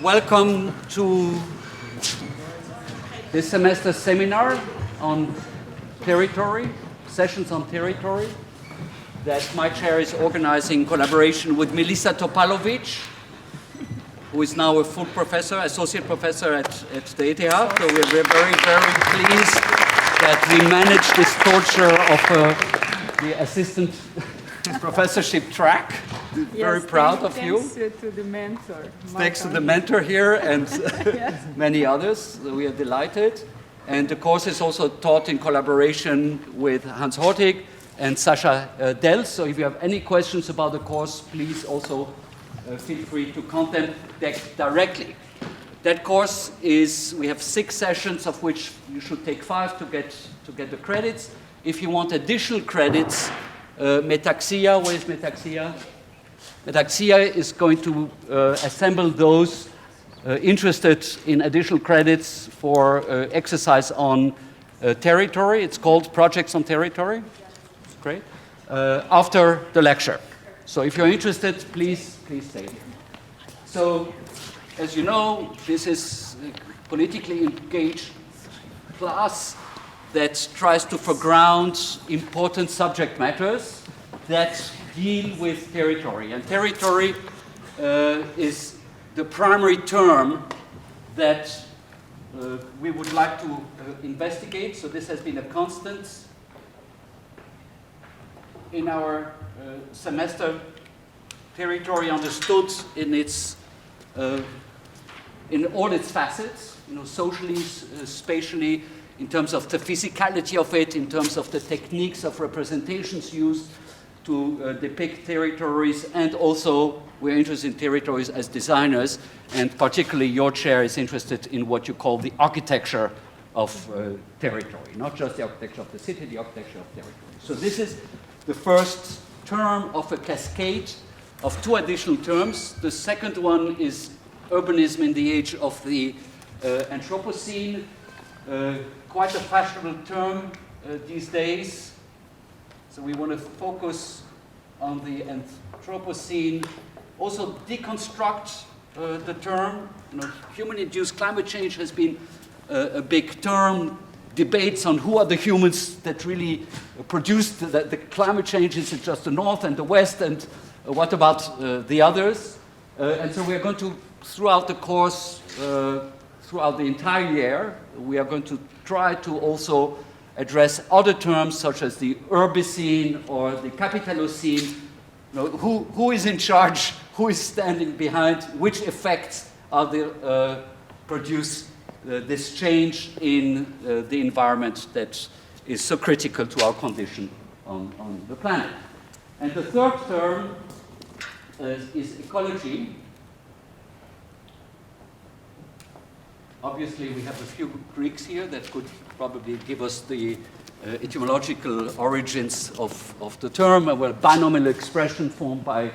Welcome to this semester's seminar on territory, sessions on territory, that my chair is organizing in collaboration with Milica Topalovic, who is now a full professor, associate professor at the ETH. So we're very, very pleased that we managed this torture of the assistant professorship track. Yes, very proud of you. Thanks to the mentor. Thanks to the mentor here and Yes. many others. We are delighted. And the course is also taught in collaboration with Hans Hortig and Sascha Dels. So if you have any questions about the course, please also feel free to contact them directly. That course is, we have 6 sessions, of which you should take 5 to get the credits. If you want additional credits, Metaxia, where is Metaxia? Metaxia is going to assemble those interested in additional credits for exercise on territory. It's called Projects on Territory. Great. After the lecture. So if you're interested, please stay here. So, as you know, this is a politically engaged class that tries to foreground important subject matters that deal with territory. And territory is the primary term that we would like to investigate. So this has been a constant in our semester. Territory understood in its in all its facets, socially, spatially, in terms of the physicality of it, in terms of the techniques of representations used to depict territories, and also we're interested in territories as designers, and particularly your chair is interested in what you call the architecture of territory, not just the architecture of the city, the architecture of territory. So this is the first term of a cascade of 2 additional terms. The second one is urbanism in the age of the Anthropocene, quite a fashionable term these days. So we want to focus on the Anthropocene, also deconstruct the term. Human-induced climate change has been a big term. Debates on who are the humans that really produced the climate change. Is it just the North and the West, and what about the others? And so we're going to, throughout the course, throughout the entire year, we are going to try to also address other terms such as the Urbicene or the Capitalocene. Who is in charge? Who is standing behind? Which effects are produce this change in the environment that is so critical to our condition on the planet? And the third term is ecology. Obviously, we have a few Greeks here that could probably give us the etymological origins of the term. Well, binomial expression formed by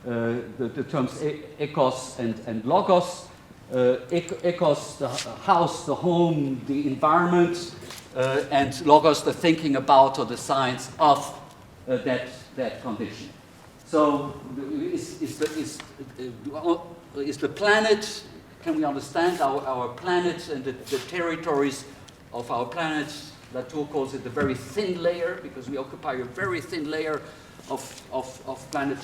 the terms ecos and logos. Ecos, the house, the home, the environment, and logos, the thinking about or the science of that condition. So, is the planet? Can we understand our planet and the territories of our planet? Latour calls it the very thin layer, because we occupy a very thin layer of planet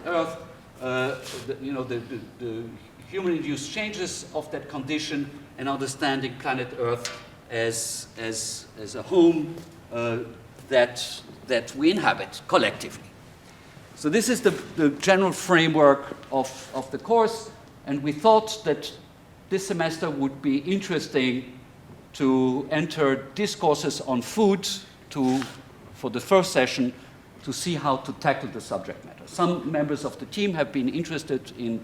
Earth. The human-induced changes of that condition, and understanding planet Earth as a home that we inhabit collectively. So this is the general framework of the course. And we thought that this semester would be interesting to enter discourses on food for the first session, to see how to tackle the subject matter. Some members of the team have been interested in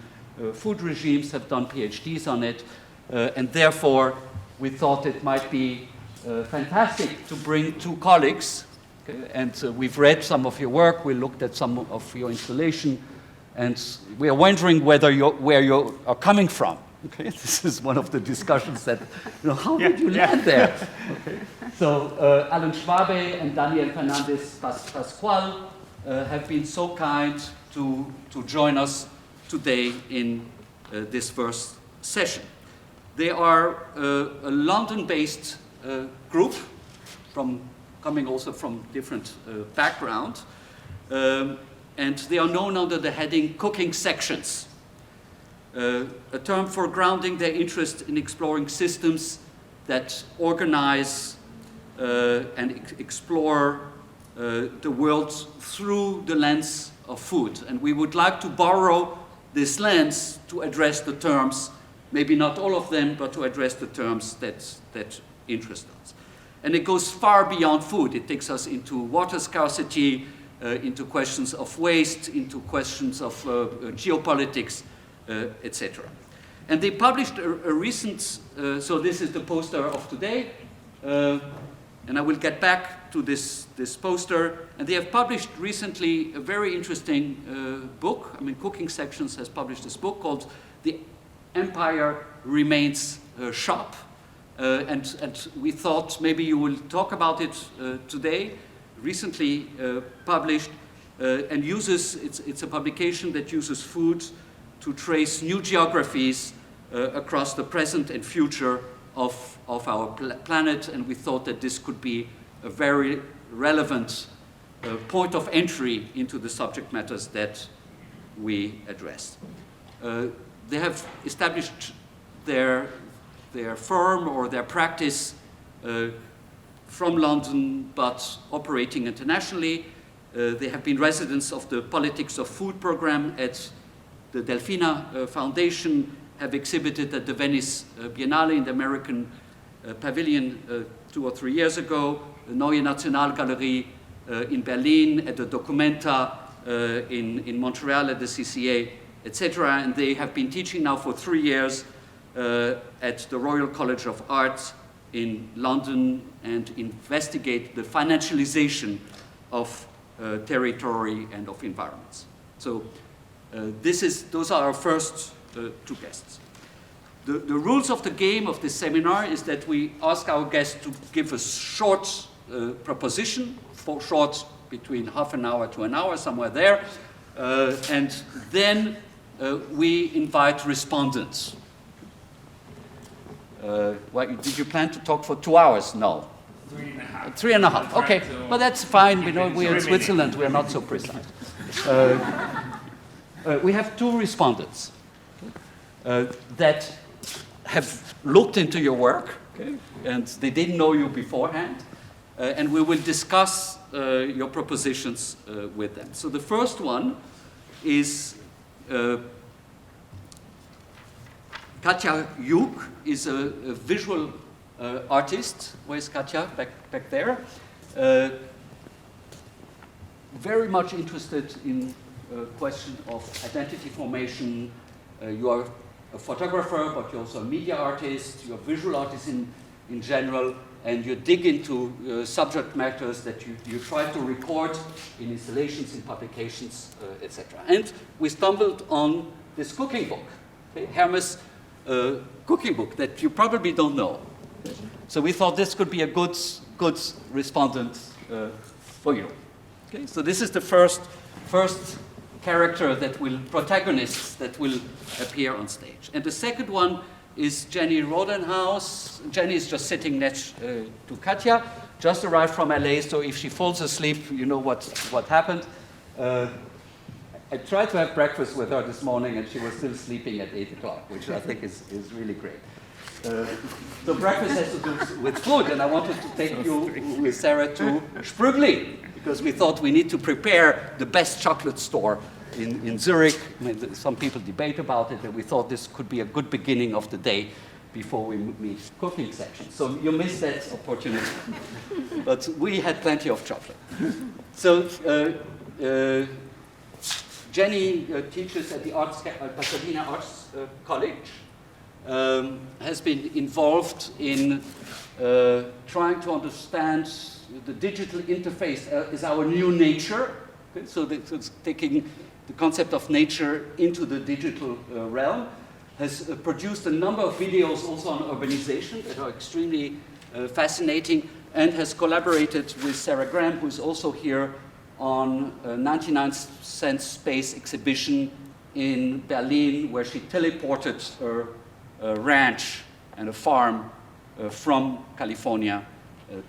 food regimes, have done PhDs on it, and therefore we thought it might be fantastic to bring 2 colleagues. Okay? And we've read some of your work, we looked at some of your installation, and we are wondering where you are coming from. Okay, this is one of the discussions that, how did you land there? Okay. So Alon Schwabe and Daniel Fernandez Pascual have been so kind to join us today in this first session. They are a London-based group coming also from different background, and they are known under the heading cooking sections, a term for grounding their interest in exploring systems that organize and explore the world through the lens of food. And we would like to borrow this lens to address the terms, maybe not all of them, but to address the terms that interest us. And it goes far beyond food. It takes us into water scarcity, into questions of waste, into questions of geopolitics, etc. And they published a recent, so this is the poster of today, and I will get back to this poster. And they have published recently a very interesting book. I mean, Cooking Sections has published this book called The Empire Remains Sharp. And we thought maybe you will talk about it today. Recently published and uses, it's a publication that uses food to trace new geographies across the present and future of our planet, and we thought that this could be a very relevant point of entry into the subject matters that we address. They have established their firm or their practice from London, but operating internationally. They have been residents of the Politics of Food program at the Delfina Foundation, have exhibited at the Venice Biennale in the American Pavilion 2 or 3 years ago, the Neue Nationalgalerie in Berlin, at the Documenta in Montreal at the CCA, etc. And they have been teaching now for 3 years at the Royal College of Art in London and investigate the financialization of territory and of environments. So those are our first 2 guests. The rules of the game of this seminar is that we ask our guests to give a short proposition, short between half an hour to an hour, somewhere there, and then we invite respondents. Did you plan to talk for 2 hours? No. 3.5. 3.5. Okay, but that's fine. We know we're in Switzerland. We're not so precise. We have 2 respondents that have looked into your work, okay, and they didn't know you beforehand, and we will discuss your propositions with them. So the first one is Katja Juk is a visual artist. Where's Katja? Back there. Very much interested in question of identity formation. You are a photographer, but you're also a media artist. You're a visual artist in general, and you dig into subject matters that you try to record in installations, in publications, etc. And we stumbled on this cooking book, okay? Hermes cooking book that you probably don't know. So we thought this could be a good respondent for you. Okay, so this is the first protagonists that will appear on stage. And the second one is Jenny Rodenhouse. Jenny is just sitting next to Katja, just arrived from LA, so if she falls asleep, you know what happened. I tried to have breakfast with her this morning, and she was still sleeping at 8 o'clock, which I think is really great. So breakfast has to do with food, and I wanted to take you with Sarah to Sprügli, because we thought we need to prepare the best chocolate store in Zurich. I mean, some people debate about it, and we thought this could be a good beginning of the day before we meet cooking section. So you missed that opportunity. But we had plenty of chocolate. So Jenny teaches at the Pasadena Arts College, has been involved in trying to understand the digital interface is our new nature. Okay? So it's taking the concept of nature into the digital realm, has produced a number of videos also on urbanization that are extremely fascinating, and has collaborated with Sarah Graham, who is also here, on a 99 Cent Space exhibition in Berlin, where she teleported her ranch and a farm from California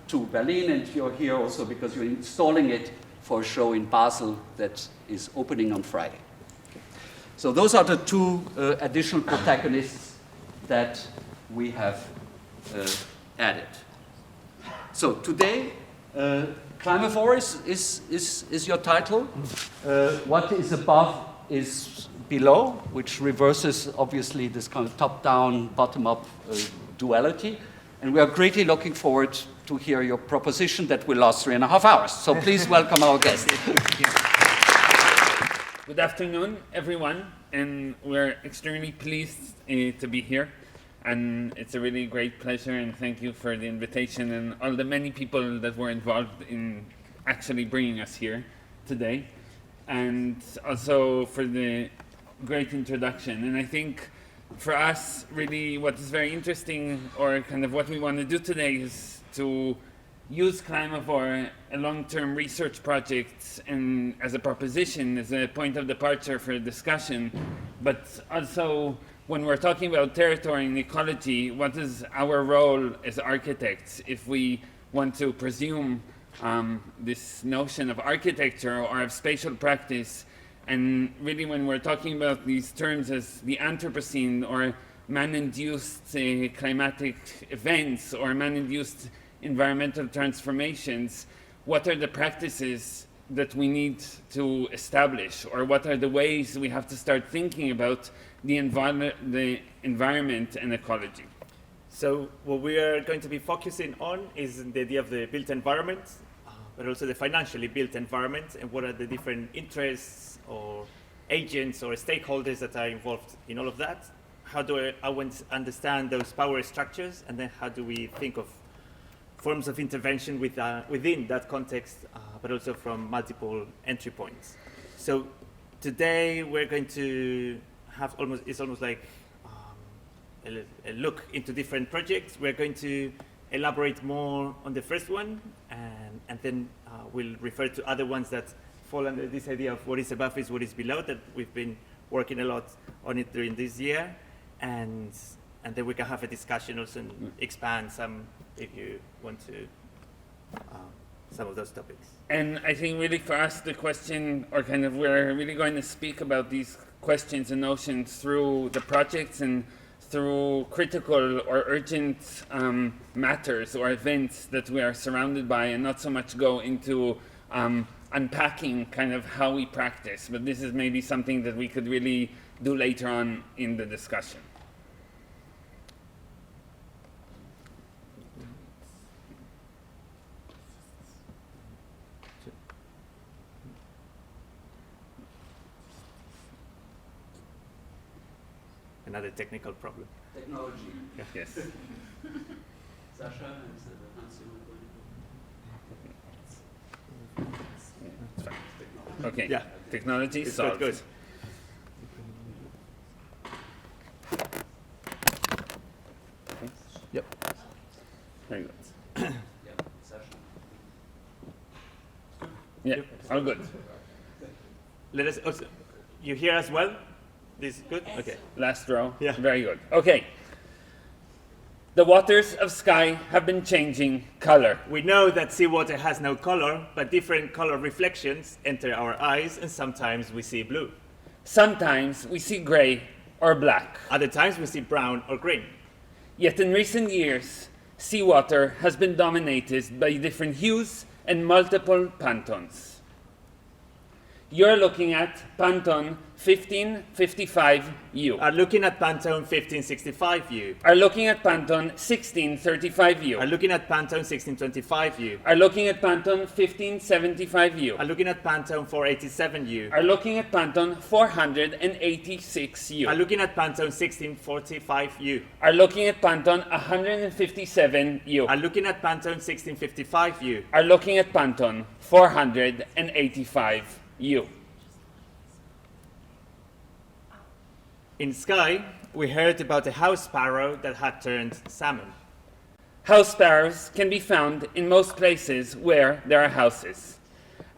to Berlin. And you're here also because you're installing it for a show in Basel that is opening on Friday. So those are the two additional protagonists that we have added. So today, CLIMAVORE is your title. What is above is below, which reverses obviously this kind of top-down, bottom-up duality. And we are greatly looking forward to hear your proposition that will last 3.5 hours. So please welcome our guest. Good afternoon, everyone, and we're extremely pleased to be here. And it's a really great pleasure, and thank you for the invitation and all the many people that were involved in actually bringing us here today. And also for the great introduction. And I think for us, really what is very interesting, or kind of what we want to do today, is to use CLIMAVORE, a long-term research project, and as a proposition, as a point of departure for a discussion, but also when we're talking about territory and ecology, what is our role as architects if we want to presume this notion of architecture or of spatial practice? And really when we're talking about these terms as the Anthropocene or man-induced climatic events or man-induced environmental transformations, what are the practices that we need to establish, or what are the ways we have to start thinking about the environment and ecology? So what we are going to be focusing on is the idea of the built environment, but also the financially built environment, and what are the different interests or agents or stakeholders that are involved in all of that. How do I want to understand those power structures, and then how do we think of forms of intervention within that context, but also from multiple entry points. So today we're going to have it's almost like a look into different projects. We're going to elaborate more on the first one, and then we'll refer to other ones that fall under this idea of what is above is what is below, that we've been working a lot on it during this year, and then we can have a discussion also and expand some, if you want to, some of those topics. And I think really for us the question, or kind of we're really going to speak about these questions and notions through the projects and through critical or urgent matters or events that we are surrounded by, and not so much go into unpacking kind of how we practice. But this is maybe something that we could really do later on in the discussion. Another technical problem. Technology. Yeah. Yes. Sasha and Hans. It's fine. Okay. Yeah. Technology It's solved. good. Okay. Yep. Very good. Yeah, Sasha. Yeah, all good. Let us also, you hear us well? This is good? Okay. Last row. Yeah. Very good. Okay. The waters of sky have been changing color. We know that seawater has no color, but different color reflections enter our eyes, and sometimes we see blue. Sometimes we see gray or black. Other times we see brown or green. Yet in recent years, seawater has been dominated by different hues and multiple pantons. You're looking at Pantone 1555U. Are looking at Pantone 1565U. Are looking at Pantone 1635U. Are looking at Pantone 1625U. Are looking at Pantone 1575U. Are looking at Pantone 487U. Are looking at Pantone 486U. Are looking at Pantone 1645U. Are looking at Pantone 157U. Are looking at Pantone 1655U. Are looking at Pantone 485U. In Sky, we heard about a house sparrow that had turned salmon. House sparrows can be found in most places where there are houses.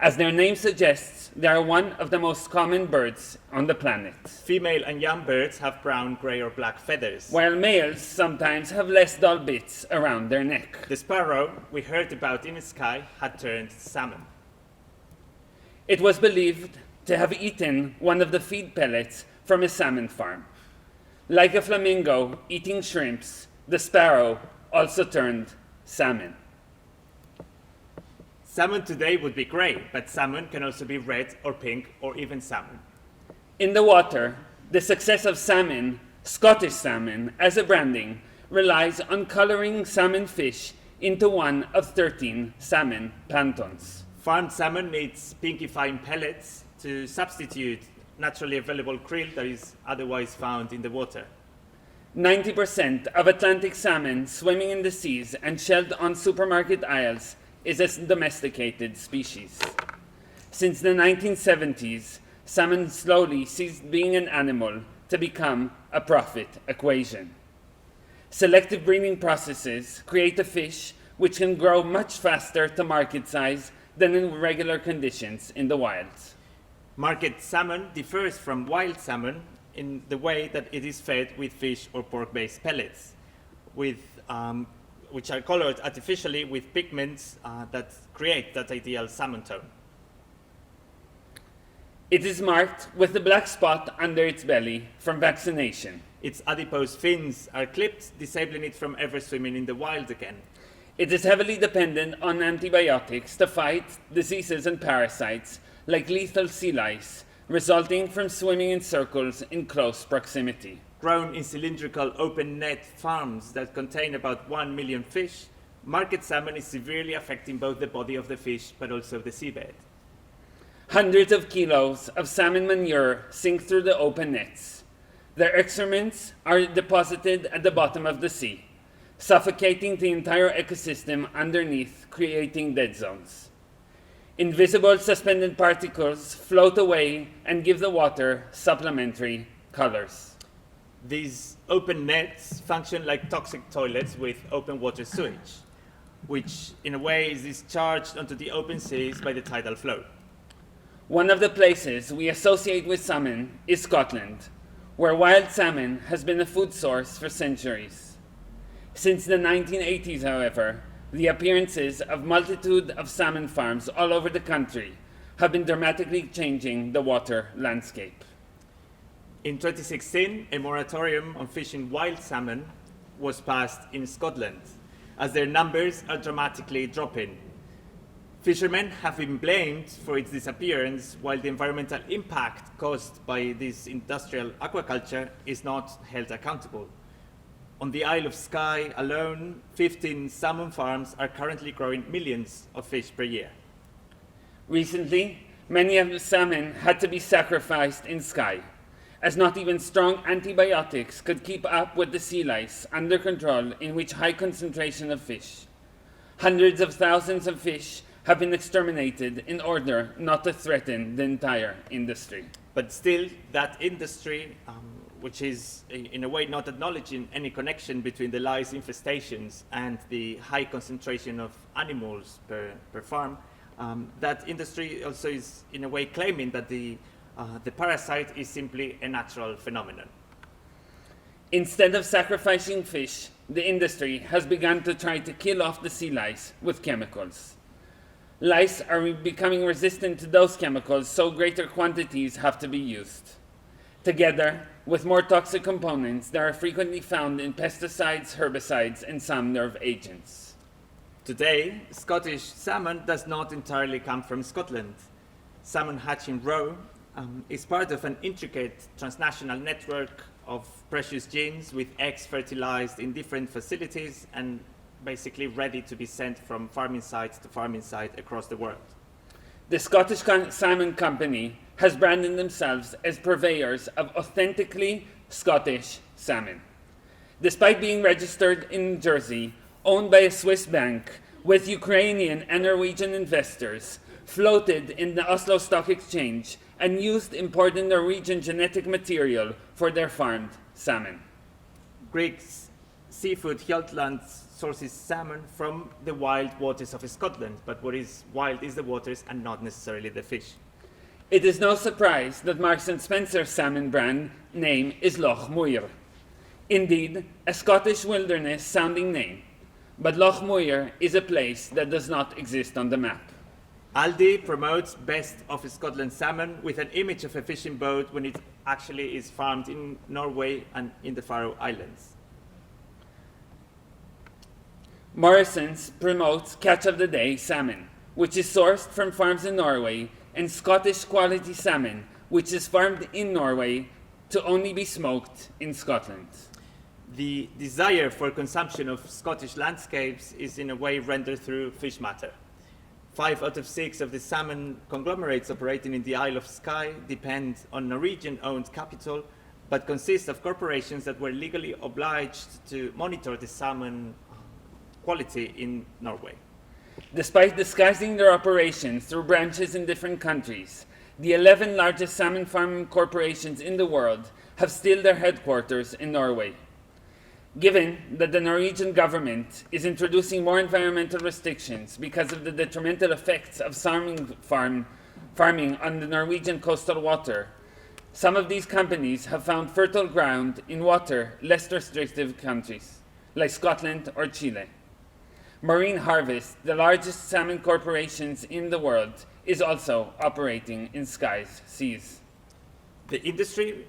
As their name suggests, they are one of the most common birds on the planet, Female and young birds have brown, gray, or black feathers. while males sometimes have less dull bits around their neck. The sparrow we heard about in the sky had turned salmon. It was believed to have eaten one of the feed pellets from a salmon farm. Like a flamingo eating shrimps, the sparrow also turned salmon. Salmon today would be grey, but salmon can also be red or pink or even salmon. In the water, the success of salmon, Scottish salmon, as a branding relies on coloring salmon fish into one of 13 salmon planktons. Farmed salmon needs pinky fine pellets to substitute naturally available krill that is otherwise found in the water. 90% of Atlantic salmon swimming in the seas and shelled on supermarket aisles is a domesticated species. Since the 1970s, salmon slowly ceased being an animal to become a profit equation. Selective breeding processes create a fish which can grow much faster to market size than in regular conditions in the wild. Market salmon differs from wild salmon in the way that it is fed with fish or pork-based pellets, which are colored artificially with pigments that create that ideal salmon tone. It is marked with a black spot under its belly from vaccination. Its adipose fins are clipped, disabling it from ever swimming in the wild again. It is heavily dependent on antibiotics to fight diseases and parasites like lethal sea lice, resulting from swimming in circles in close proximity. Grown in cylindrical open net farms that contain about 1 million fish, market salmon is severely affecting both the body of the fish but also the seabed. Hundreds of kilos of salmon manure sink through the open nets. Their excrements are deposited at the bottom of the sea, suffocating the entire ecosystem underneath, creating dead zones. Invisible suspended particles float away and give the water supplementary colors. These open nets function like toxic toilets with open water sewage, which in a way is discharged onto the open seas by the tidal flow. One of the places we associate with salmon is Scotland, where wild salmon has been a food source for centuries. Since the 1980s, however, the appearances of multitude of salmon farms all over the country have been dramatically changing the water landscape. In 2016, a moratorium on fishing wild salmon was passed in Scotland, as their numbers are dramatically dropping. Fishermen have been blamed for its disappearance, while the environmental impact caused by this industrial aquaculture is not held accountable. On the Isle of Skye alone, 15 salmon farms are currently growing millions of fish per year. Recently, many of the salmon had to be sacrificed in Skye, as not even strong antibiotics could keep up with the sea lice under control in which high concentration of fish. Hundreds of thousands of fish have been exterminated in order not to threaten the entire industry. But still, that industry, which is in a way not acknowledging any connection between the lice infestations and the high concentration of animals per farm, that industry also is in a way claiming that the parasite is simply a natural phenomenon. Instead of sacrificing fish, the industry has begun to try to kill off the sea lice with chemicals. Lice are becoming resistant to those chemicals, so greater quantities have to be used. Together with more toxic components that are frequently found in pesticides, herbicides, and some nerve agents. Today, Scottish salmon does not entirely come from Scotland. Salmon hatching roe is part of an intricate transnational network of precious genes with eggs fertilized in different facilities and basically ready to be sent from farming site to farming site across the world. The Scottish Salmon Company has branded themselves as purveyors of authentically Scottish salmon. Despite being registered in Jersey, owned by a Swiss bank, with Ukrainian and Norwegian investors, floated in the Oslo Stock Exchange, and used imported Norwegian genetic material for their farmed salmon. Greek seafood Hjaltland sources salmon from the wild waters of Scotland, but what is wild is the waters and not necessarily the fish. It is no surprise that Marks and Spencer's salmon brand name is Loch Muir. Indeed, a Scottish wilderness sounding name, but Loch Muir is a place that does not exist on the map. Aldi promotes best of Scotland salmon with an image of a fishing boat when it actually is farmed in Norway and in the Faroe Islands. Morrison's promotes Catch of the Day salmon, which is sourced from farms in Norway, and Scottish quality salmon, which is farmed in Norway to only be smoked in Scotland. The desire for consumption of Scottish landscapes is in a way rendered through fish matter. 5 out of 6 of the salmon conglomerates operating in the Isle of Skye depend on Norwegian-owned capital, but consist of corporations that were legally obliged to monitor the salmon quality in Norway. Despite disguising their operations through branches in different countries, the 11 largest salmon farming corporations in the world have still their headquarters in Norway. Given that the Norwegian government is introducing more environmental restrictions because of the detrimental effects of farming on the Norwegian coastal water, some of these companies have found fertile ground in water less restrictive countries, like Scotland or Chile. Marine Harvest, the largest salmon corporations in the world, is also operating in Skye's seas. The industry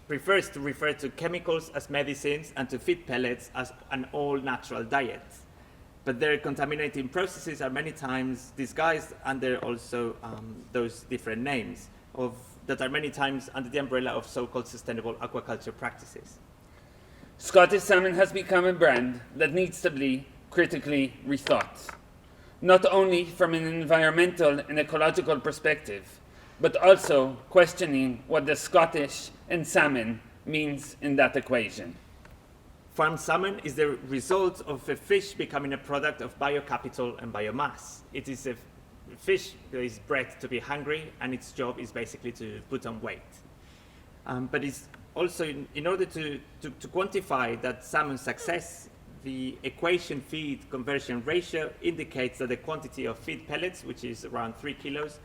prefers to refer to chemicals as medicines and to feed pellets as an all-natural diet. But their contaminating processes are many times disguised under also those different names that are many times under the umbrella of so-called sustainable aquaculture practices. Scottish salmon has become a brand that needs to be critically rethought, not only from an environmental and ecological perspective, but also questioning what the Scottish and salmon means in that equation. Farmed salmon is the result of a fish becoming a product of biocapital and biomass. It is a fish that is bred to be hungry, and its job is basically to put on weight. But it's also, in order to quantify that salmon success, the equation feed conversion ratio indicates that the quantity of feed pellets, which is around 3 kilos,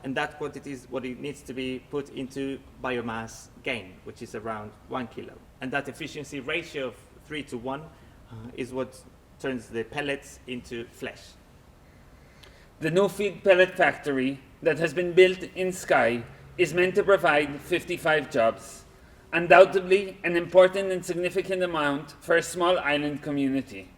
and that quantity is what it needs to be put into biomass gain, which is around 1 kilo. And that efficiency ratio of 3 to 1 is what turns the pellets into flesh. The new feed pellet factory that has been built in Skye is meant to provide 55 jobs, undoubtedly an important and significant amount for a small island community.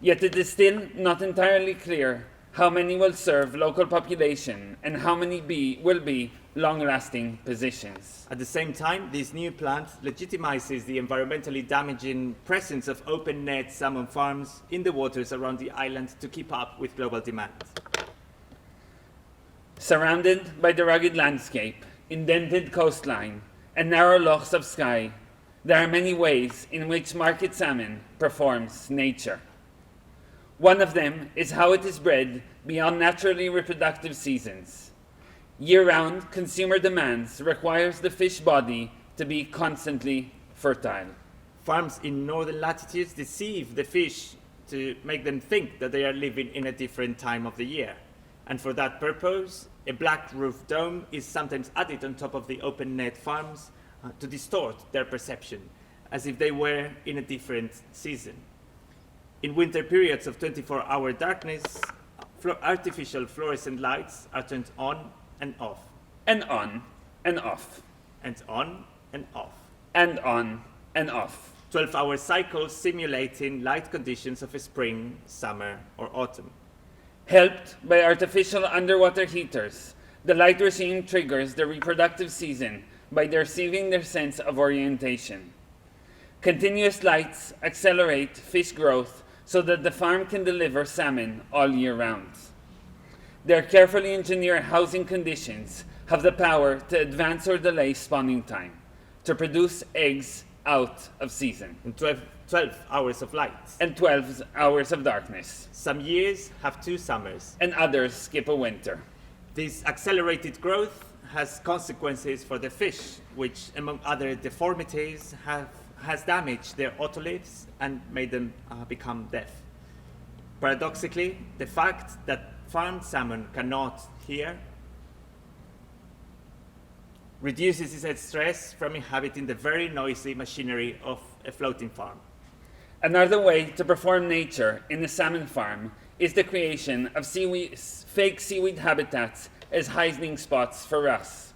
Yet it is still not entirely clear how many will serve local population and how many will be long-lasting positions. At the same time, this new plant legitimizes the environmentally damaging presence of open net salmon farms in the waters around the island to keep up with global demand. Surrounded by the rugged landscape, indented coastline, and narrow lochs of Skye, there are many ways in which market salmon performs nature. One of them is how it is bred beyond naturally reproductive seasons. Year-round consumer demands requires the fish body to be constantly fertile. Farms in northern latitudes deceive the fish to make them think that they are living in a different time of the year. And for that purpose, a black roof dome is sometimes added on top of the open net farms to distort their perception, as if they were in a different season. In winter periods of 24-hour darkness, artificial fluorescent lights are turned on and off. And on and off. And on and off. And on and off. 12-hour cycles simulating light conditions of a spring, summer, or autumn. Helped by artificial underwater heaters, the light regime triggers the reproductive season by deceiving their sense of orientation. Continuous lights accelerate fish growth so that the farm can deliver salmon all year round. Their carefully engineered housing conditions have the power to advance or delay spawning time, to produce eggs out of season. And 12 hours of light. And 12 hours of darkness. Some years have 2 summers. And others skip a winter. This accelerated growth has consequences for the fish, which, among other deformities, has damaged their otoliths and made them become deaf. Paradoxically, the fact that farmed salmon cannot here reduces its stress from inhabiting the very noisy machinery of a floating farm. Another way to perform nature in a salmon farm is the creation of fake seaweed habitats as hiding spots for wrasse,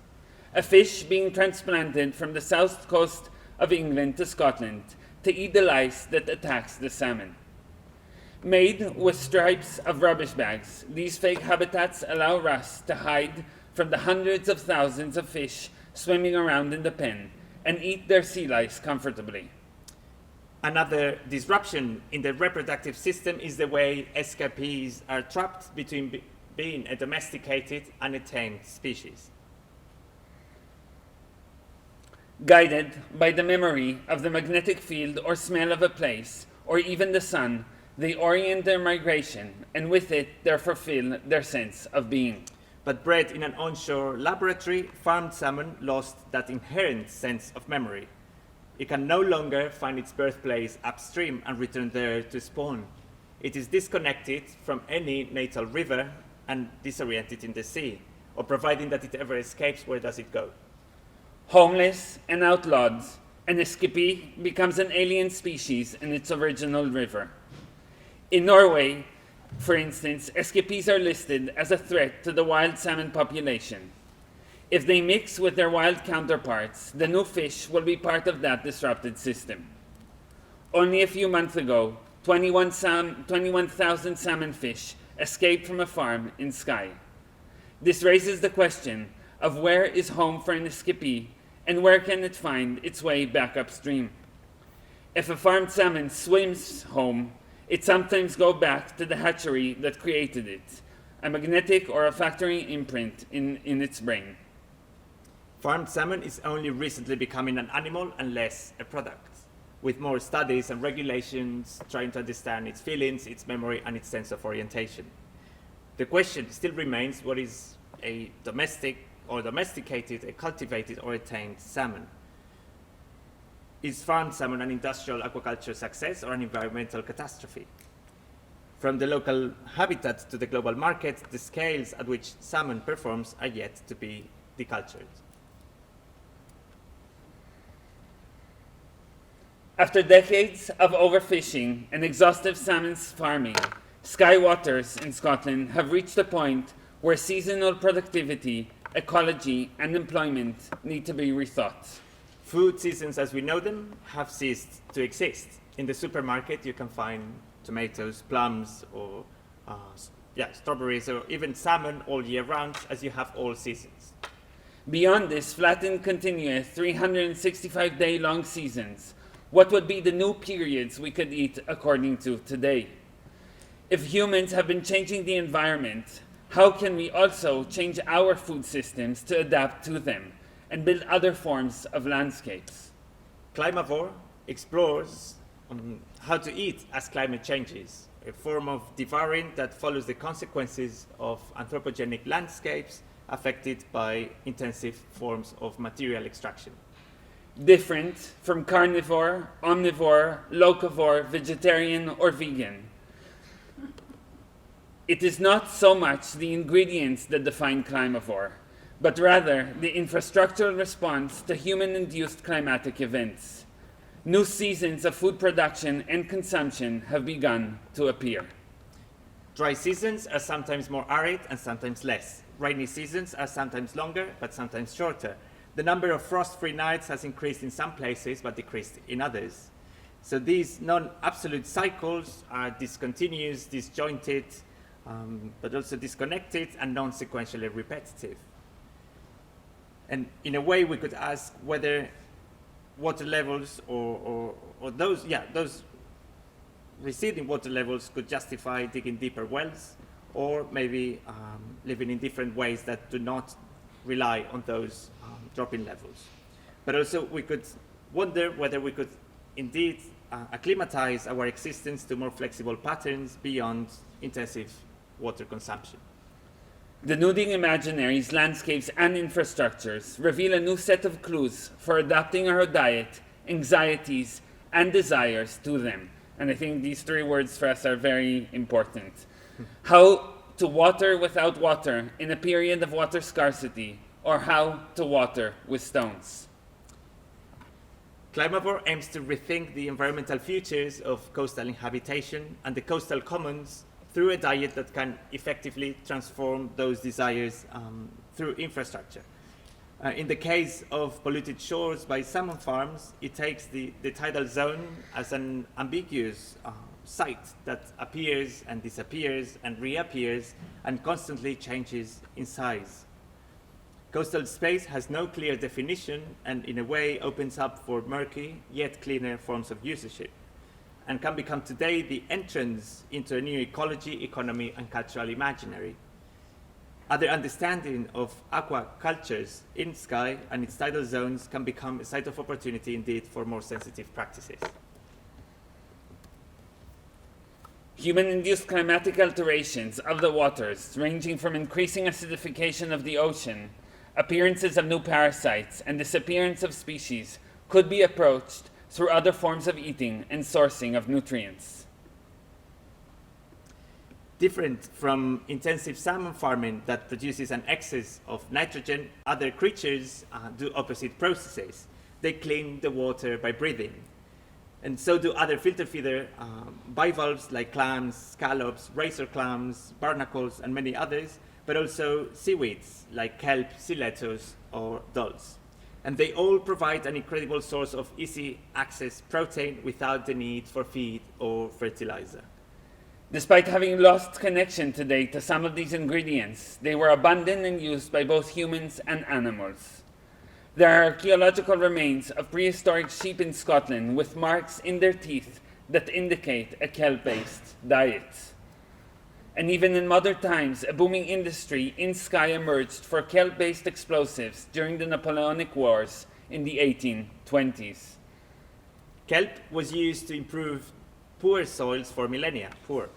a fish being transplanted from the south coast of England to Scotland to eat the lice that attacks the salmon. Made with stripes of rubbish bags, these fake habitats allow wrasse to hide from the hundreds of thousands of fish swimming around in the pen and eat their sea lice comfortably. Another disruption in the reproductive system is the way escapees are trapped between being a domesticated and a tamed species. Guided by the memory of the magnetic field or smell of a place, or even the sun, they orient their migration, and with it, they fulfill their sense of being. But bred in an onshore laboratory, farmed salmon lost that inherent sense of memory. It can no longer find its birthplace upstream and return there to spawn. It is disconnected from any natal river and disoriented in the sea, or providing that it ever escapes, where does it go? Homeless and outlawed, an escapee becomes an alien species in its original river. In Norway, for instance, escapees are listed as a threat to the wild salmon population. If they mix with their wild counterparts, the new fish will be part of that disrupted system. Only a few months ago, 21,000 salmon fish escaped from a farm in Skye. This raises the question of where is home for an escapee and where can it find its way back upstream. If a farmed salmon swims home, it sometimes goes back to the hatchery that created it, a magnetic or olfactory imprint in its brain. Farmed salmon is only recently becoming an animal and less a product, with more studies and regulations trying to understand its feelings, its memory, and its sense of orientation. The question still remains, what is a domestic or domesticated, a cultivated or a tamed salmon? Is farmed salmon an industrial aquaculture success or an environmental catastrophe? From the local habitat to the global market, the scales at which salmon performs are yet to be decultured. After decades of overfishing and exhaustive salmon farming, Skye waters in Scotland have reached a point where seasonal productivity, ecology, and employment need to be rethought. Food seasons as we know them have ceased to exist. In the supermarket you can find tomatoes, plums, or strawberries, or even salmon all year round, as you have all seasons. Beyond this flattened continuous 365-day long seasons, what would be the new periods we could eat according to today? If humans have been changing the environment, how can we also change our food systems to adapt to them and build other forms of landscapes? CLIMAVORE explores how to eat as climate changes, a form of devouring that follows the consequences of anthropogenic landscapes affected by intensive forms of material extraction. Different from carnivore, omnivore, locavore, vegetarian, or vegan. It is not so much the ingredients that define CLIMAVORE, but rather the infrastructural response to human-induced climatic events. New seasons of food production and consumption have begun to appear. Dry seasons are sometimes more arid and sometimes less. Rainy seasons are sometimes longer, but sometimes shorter. The number of frost-free nights has increased in some places, but decreased in others. So these non-absolute cycles are discontinuous, disjointed, but also disconnected and non-sequentially repetitive. And in a way, we could ask whether water levels or those receding water levels could justify digging deeper wells, or maybe living in different ways that do not rely on those dropping levels. But also we could wonder whether we could indeed acclimatize our existence to more flexible patterns beyond intensive water consumption. The nuding imaginaries, landscapes, and infrastructures reveal a new set of clues for adapting our diet, anxieties, and desires to them, And I think these three words for us are very important. How to water without water in a period of water scarcity, or how to water with stones. CLIMAVORE aims to rethink the environmental futures of coastal inhabitation and the coastal commons through a diet that can effectively transform those desires through infrastructure. In the case of polluted shores by salmon farms, it takes the tidal zone as an ambiguous site that appears and disappears and reappears and constantly changes in size. Coastal space has no clear definition and in a way opens up for murky yet cleaner forms of usership and can become today the entrance into a new ecology, economy and cultural imaginary. Other understanding of aquacultures in sky and its tidal zones can become a site of opportunity indeed for more sensitive practices. Human-induced climatic alterations of the waters, ranging from increasing acidification of the ocean, appearances of new parasites, and disappearance of species, could be approached through other forms of eating and sourcing of nutrients. Different from intensive salmon farming that produces an excess of nitrogen, other creatures do opposite processes. They clean the water by breathing. And so do other filter feeder bivalves like clams, scallops, razor clams, barnacles, and many others, but also seaweeds like kelp, sea lettuce, or dulse. And they all provide an incredible source of easy access protein without the need for feed or fertilizer. Despite having lost connection today to some of these ingredients, they were abundant and used by both humans and animals. There are archaeological remains of prehistoric sheep in Scotland with marks in their teeth that indicate a kelp-based diet. And even in modern times, a booming industry in Skye emerged for kelp-based explosives during the Napoleonic Wars in the 1820s. Kelp was used to improve poor soils for millennia, poor,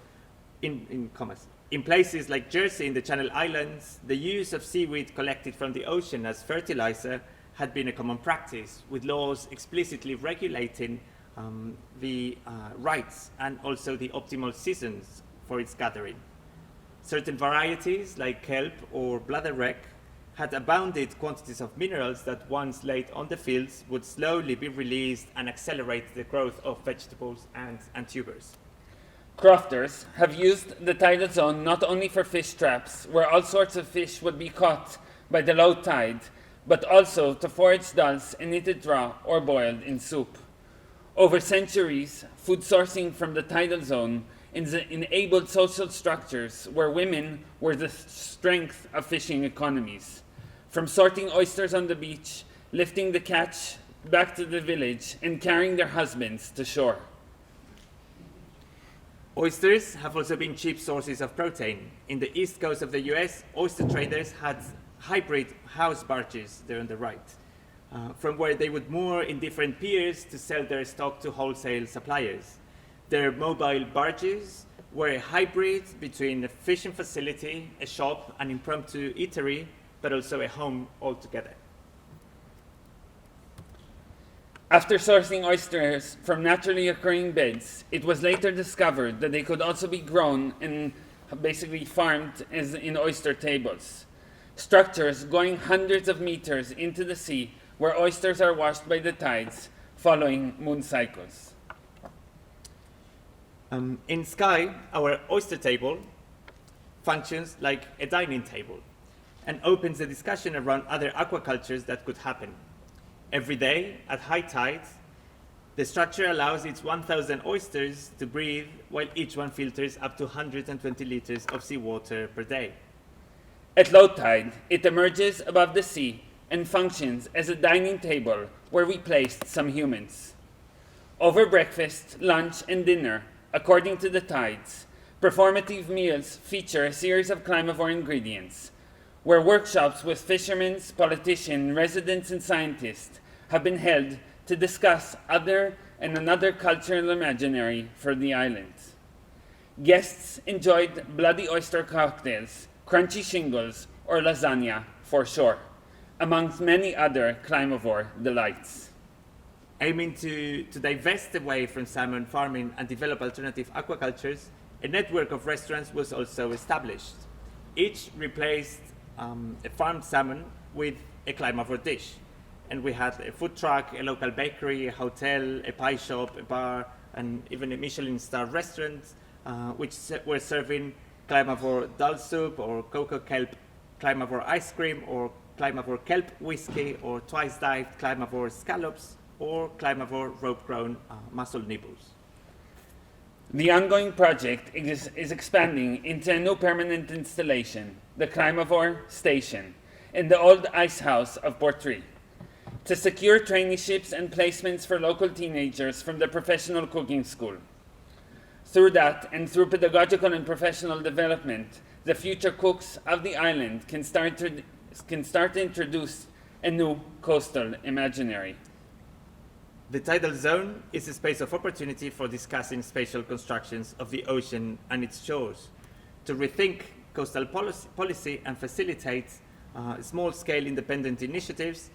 in commas. In places like Jersey in the Channel Islands, the use of seaweed collected from the ocean as fertilizer had been a common practice, with laws explicitly regulating the rights and also the optimal seasons for its gathering. Certain varieties, like kelp or bladderwrack, had abounded quantities of minerals that once laid on the fields would slowly be released and accelerate the growth of vegetables and tubers. Crofters have used the tidal zone not only for fish traps, where all sorts of fish would be caught by the low tide, but also to forage dulse and eat it raw or boiled in soup. Over centuries, food sourcing from the tidal zone enabled social structures where women were the strength of fishing economies. From sorting oysters on the beach, lifting the catch back to the village, and carrying their husbands to shore. Oysters have also been cheap sources of protein. In the east coast of the US, oyster traders had hybrid house barges there on the right, from where they would moor in different piers to sell their stock to wholesale suppliers. Their mobile barges were a hybrid between a fishing facility, a shop, an impromptu eatery, but also a home altogether. After sourcing oysters from naturally occurring beds, it was later discovered that they could also be grown and basically farmed as in oyster tables. Structures going hundreds of meters into the sea where oysters are washed by the tides following moon cycles. In Skye, our oyster table functions like a dining table and opens a discussion around other aquacultures that could happen. Every day, at high tide, the structure allows its 1,000 oysters to breathe while each one filters up to 120 liters of seawater per day. At low tide, it emerges above the sea and functions as a dining table where we placed some humans. Over breakfast, lunch, and dinner, according to the tides, performative meals feature a series of CLIMAVORE ingredients, where workshops with fishermen, politicians, residents, and scientists have been held to discuss another cultural imaginary for the island. Guests enjoyed bloody oyster cocktails, crunchy shingles, or lasagna for sure, amongst many other CLIMAVORE delights. Aiming to divest away from salmon farming and develop alternative aquacultures, a network of restaurants was also established. Each replaced a farmed salmon with a CLIMAVORE dish. And we had a food truck, a local bakery, a hotel, a pie shop, a bar, and even a Michelin star restaurant, which were serving CLIMAVORE dal soup or cocoa kelp CLIMAVORE ice cream or CLIMAVORE kelp whiskey or twice dyed CLIMAVORE scallops or CLIMAVORE rope-grown mussel nibbles. The ongoing project is expanding into a new permanent installation, the CLIMAVORE Station, in the old ice house of Portree, to secure traineeships and placements for local teenagers from the professional cooking school. Through that, and through pedagogical and professional development, the future cooks of the island can start to introduce a new coastal imaginary. The tidal zone is a space of opportunity for discussing spatial constructions of the ocean and its shores, to rethink coastal policy and facilitate small-scale independent initiatives.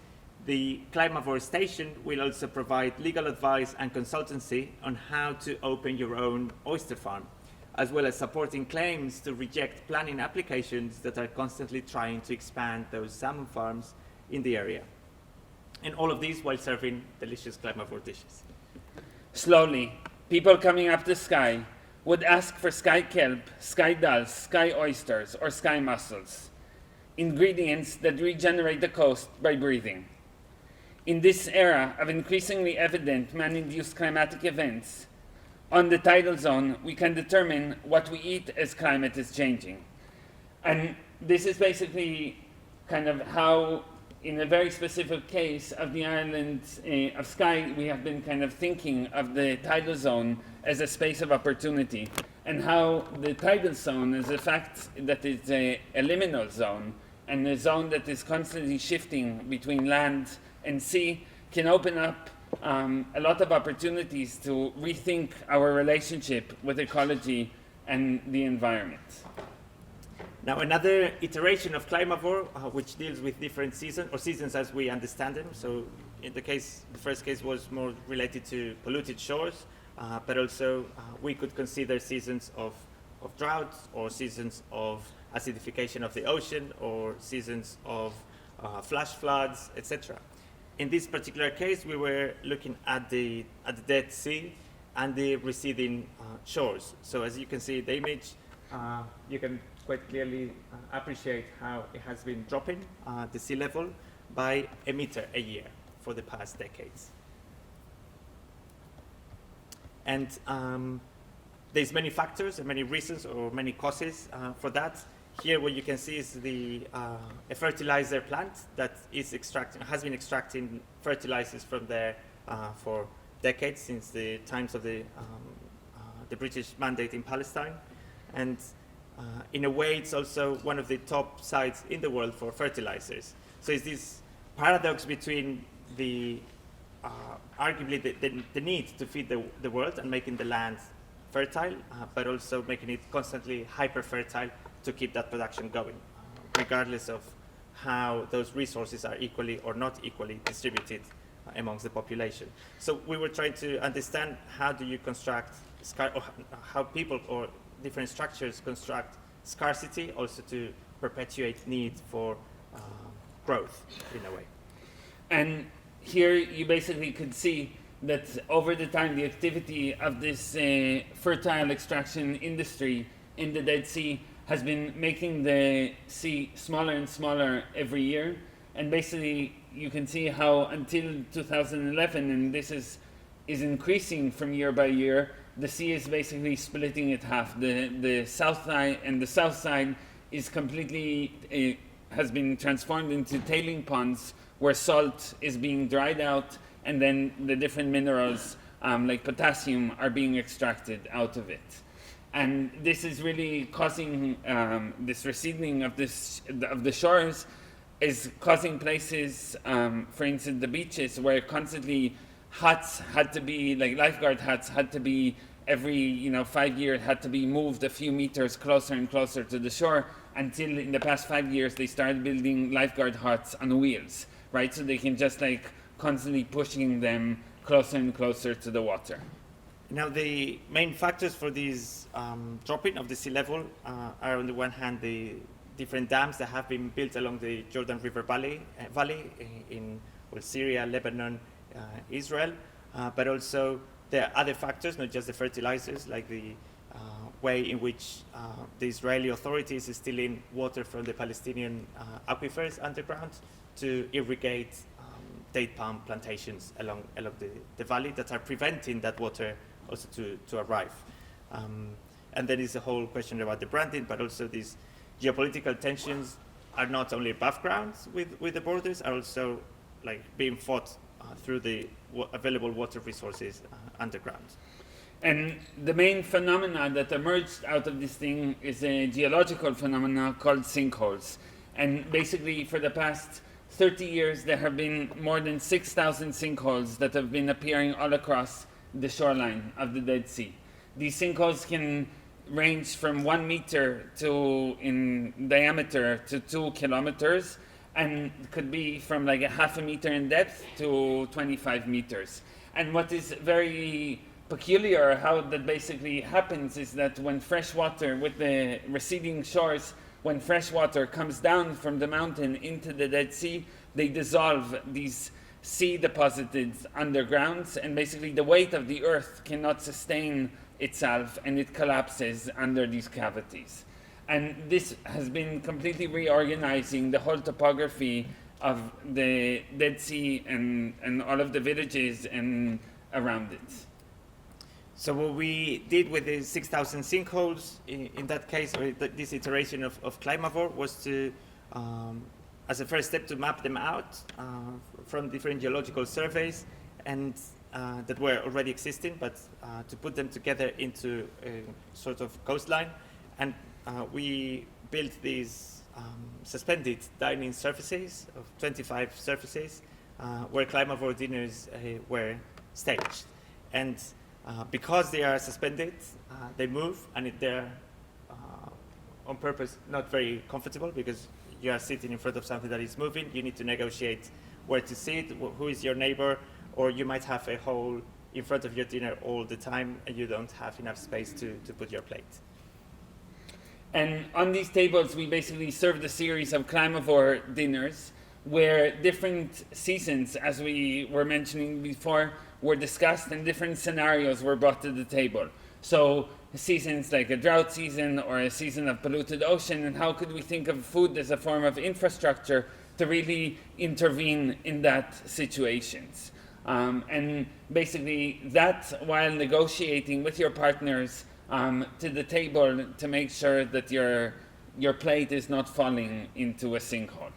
The CLIMAVORE Station will also provide legal advice and consultancy on how to open your own oyster farm, as well as supporting claims to reject planning applications that are constantly trying to expand those salmon farms in the area. And all of these while serving delicious CLIMAVORE dishes. Slowly, people coming up the sky would ask for sky kelp, sky dulse, sky oysters, or sky mussels, ingredients that regenerate the coast by breathing. In this era of increasingly evident man-induced climatic events, on the tidal zone, we can determine what we eat as climate is changing. And this is basically kind of how, in a very specific case of the island of Skye, we have been kind of thinking of the tidal zone as a space of opportunity, and how the tidal zone is a fact that it's a liminal zone, and a zone that is constantly shifting between land and sea can open up a lot of opportunities to rethink our relationship with ecology and the environment. Now, another iteration of CLIMAVORE, which deals with different seasons as we understand them. So, in the first case was more related to polluted shores, but also we could consider seasons of drought, or seasons of acidification of the ocean, or seasons of flash floods, etc. In this particular case, we were looking at the Dead Sea and the receding shores. So, as you can see in the image, you can quite clearly appreciate how it has been dropping the sea level by 1 meter a year for the past decades. And there's many factors and many reasons or many causes for that. Here what you can see is a fertilizer plant that has been extracting fertilizers from there for decades, since the times of the British mandate in Palestine. And in a way, it's also one of the top sites in the world for fertilizers. So it's this paradox between arguably the need to feed the world and making the land fertile, but also making it constantly hyper-fertile to keep that production going, regardless of how those resources are equally or not equally distributed amongst the population. So we were trying to understand how do you construct, or how people or different structures construct scarcity, also to perpetuate need for growth in a way. And here you basically could see that over the time the activity of this fertile extraction industry in the Dead Sea has been making the sea smaller and smaller every year. And basically you can see how until 2011, and this is increasing from year by year, the sea is basically splitting in half. The south side and the south side is completely, has been transformed into tailing ponds where salt is being dried out, and then the different minerals like potassium are being extracted out of it. And this is really causing this receding of the shores is causing places, for instance, the beaches, where constantly huts had to be, like lifeguard huts had to be every 5 years had to be moved a few meters closer and closer to the shore, until in the past 5 years they started building lifeguard huts on wheels, right? So they can just like constantly pushing them closer and closer to the water. Now, the main factors for this dropping of the sea level are, on the one hand, the different dams that have been built along the Jordan River Valley in Syria, Lebanon, Israel, but also there are other factors, not just the fertilizers, like the way in which the Israeli authorities is stealing water from the Palestinian aquifers underground to irrigate date palm plantations along the valley that are preventing that water also to arrive. And then is the whole question about the branding, but also these geopolitical tensions are not only above ground with the borders, are also like being fought through the available water resources underground. And the main phenomena that emerged out of this thing is a geological phenomena called sinkholes. And basically for the past 30 years there have been more than 6,000 sinkholes that have been appearing all across the shoreline of the Dead Sea. These sinkholes can range from 1 meter in diameter to 2 kilometers, and could be from like a half a meter in depth to 25 meters. And what is very peculiar how that basically happens is that when fresh water, with the receding shores, when fresh water comes down from the mountain into the Dead Sea, they dissolve these sea deposited undergrounds, and basically the weight of the earth cannot sustain itself and it collapses under these cavities. And this has been completely reorganizing the whole topography of the Dead Sea and all of the villages and around it. So what we did with the 6,000 sinkholes in that case, or this iteration of CLIMAVORE, was to, as a first step, to map them out from different geological surveys and that were already existing, but to put them together into a sort of coastline. And we built these suspended dining surfaces of 25 surfaces where CLIMAVORE dinners were staged. And because they are suspended, they move, and they're on purpose not very comfortable because you are sitting in front of something that is moving. You need to negotiate where to sit, who is your neighbor, or you might have a hole in front of your dinner all the time and you don't have enough space to put your plate. And on these tables, we basically served a series of CLIMAVORE dinners where different seasons, as we were mentioning before, were discussed and different scenarios were brought to the table. So seasons like a drought season or a season of polluted ocean, and how could we think of food as a form of infrastructure to really intervene in that situations. And basically that, while negotiating with your partners to the table to make sure that your plate is not falling into a sinkhole.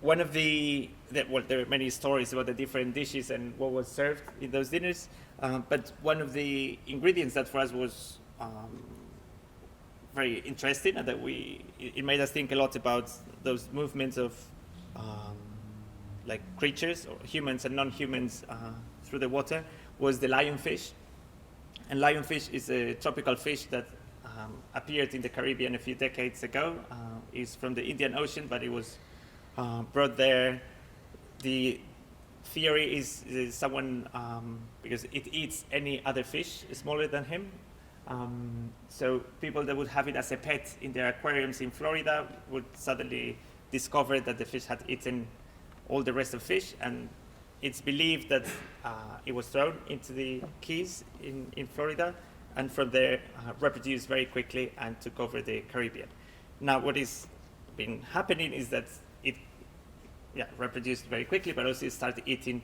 One of well, there are many stories about the different dishes and what was served in those dinners, but one of the ingredients that for us was very interesting and that it made us think a lot about those movements of like creatures, or humans and non-humans through the water, was the lionfish. And lionfish is a tropical fish that appeared in the Caribbean a few decades ago. It's from the Indian Ocean, but it was brought there. The theory is someone, because it eats any other fish smaller than him. So people that would have it as a pet in their aquariums in Florida would suddenly discover that the fish had eaten all the rest of fish, and it's believed that it was thrown into the Keys in Florida, and from there reproduced very quickly and took over the Caribbean. Now what is been happening is that it reproduced very quickly, but also it started eating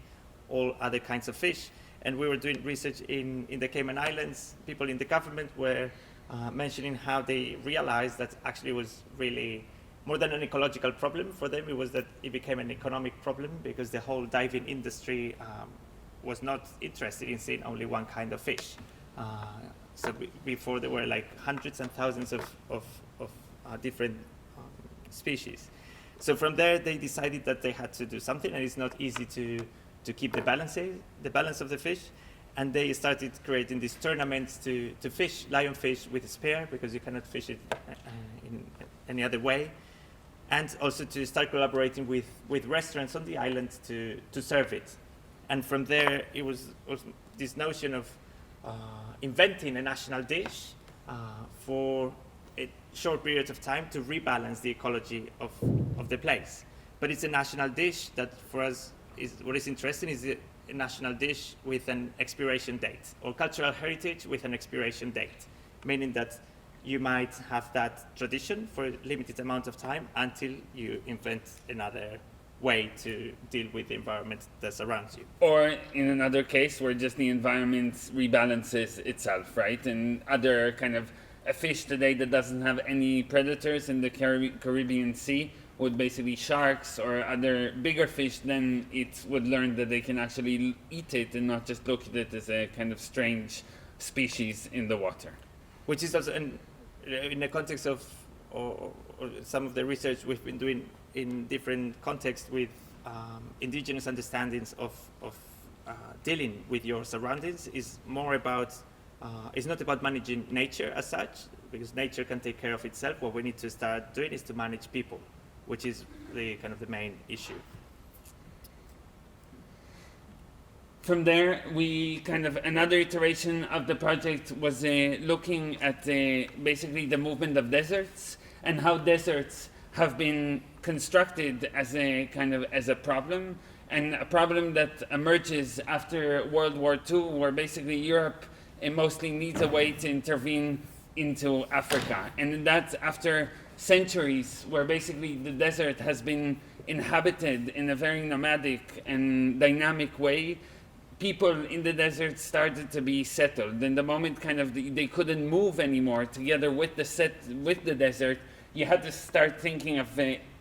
all other kinds of fish. And we were doing research in the Cayman Islands. People in the government were mentioning how they realized that actually it was really more than an ecological problem for them. It was that it became an economic problem because the whole diving industry was not interested in seeing only one kind of fish. So before there were like hundreds and thousands of different species. So from there they decided that they had to do something, and it's not easy to keep the balance of the fish. And they started creating these tournaments to fish lionfish with a spear, because you cannot fish it in any other way. And also to start collaborating with restaurants on the island to serve it. And from there, it was this notion of inventing a national dish for a short period of time to rebalance the ecology of the place. But it's a national dish that, for us, what is interesting is a national dish with an expiration date, or cultural heritage with an expiration date, meaning that you might have that tradition for a limited amount of time until you invent another way to deal with the environment that surrounds you. Or in another case where just the environment rebalances itself, right? And other kind of a fish today that doesn't have any predators in the Caribbean Sea would basically sharks or other bigger fish, then it would learn that they can actually eat it and not just look at it as a kind of strange species in the water. Which is also in the context of or some of the research we've been doing in different contexts with indigenous understandings of dealing with your surroundings is more about, it's not about managing nature as such, because nature can take care of itself. What we need to start doing is to manage people, which is the kind of the main issue. From there, we kind of, another iteration of the project was looking at basically the movement of deserts and how deserts have been constructed as a kind of as a problem, and a problem that emerges after World War II, where basically Europe mostly needs a way to intervene into Africa. And that's after centuries where basically the desert has been inhabited in a very nomadic and dynamic way. People in the desert started to be settled. And the moment kind of they couldn't move anymore together with the desert, you had to start thinking of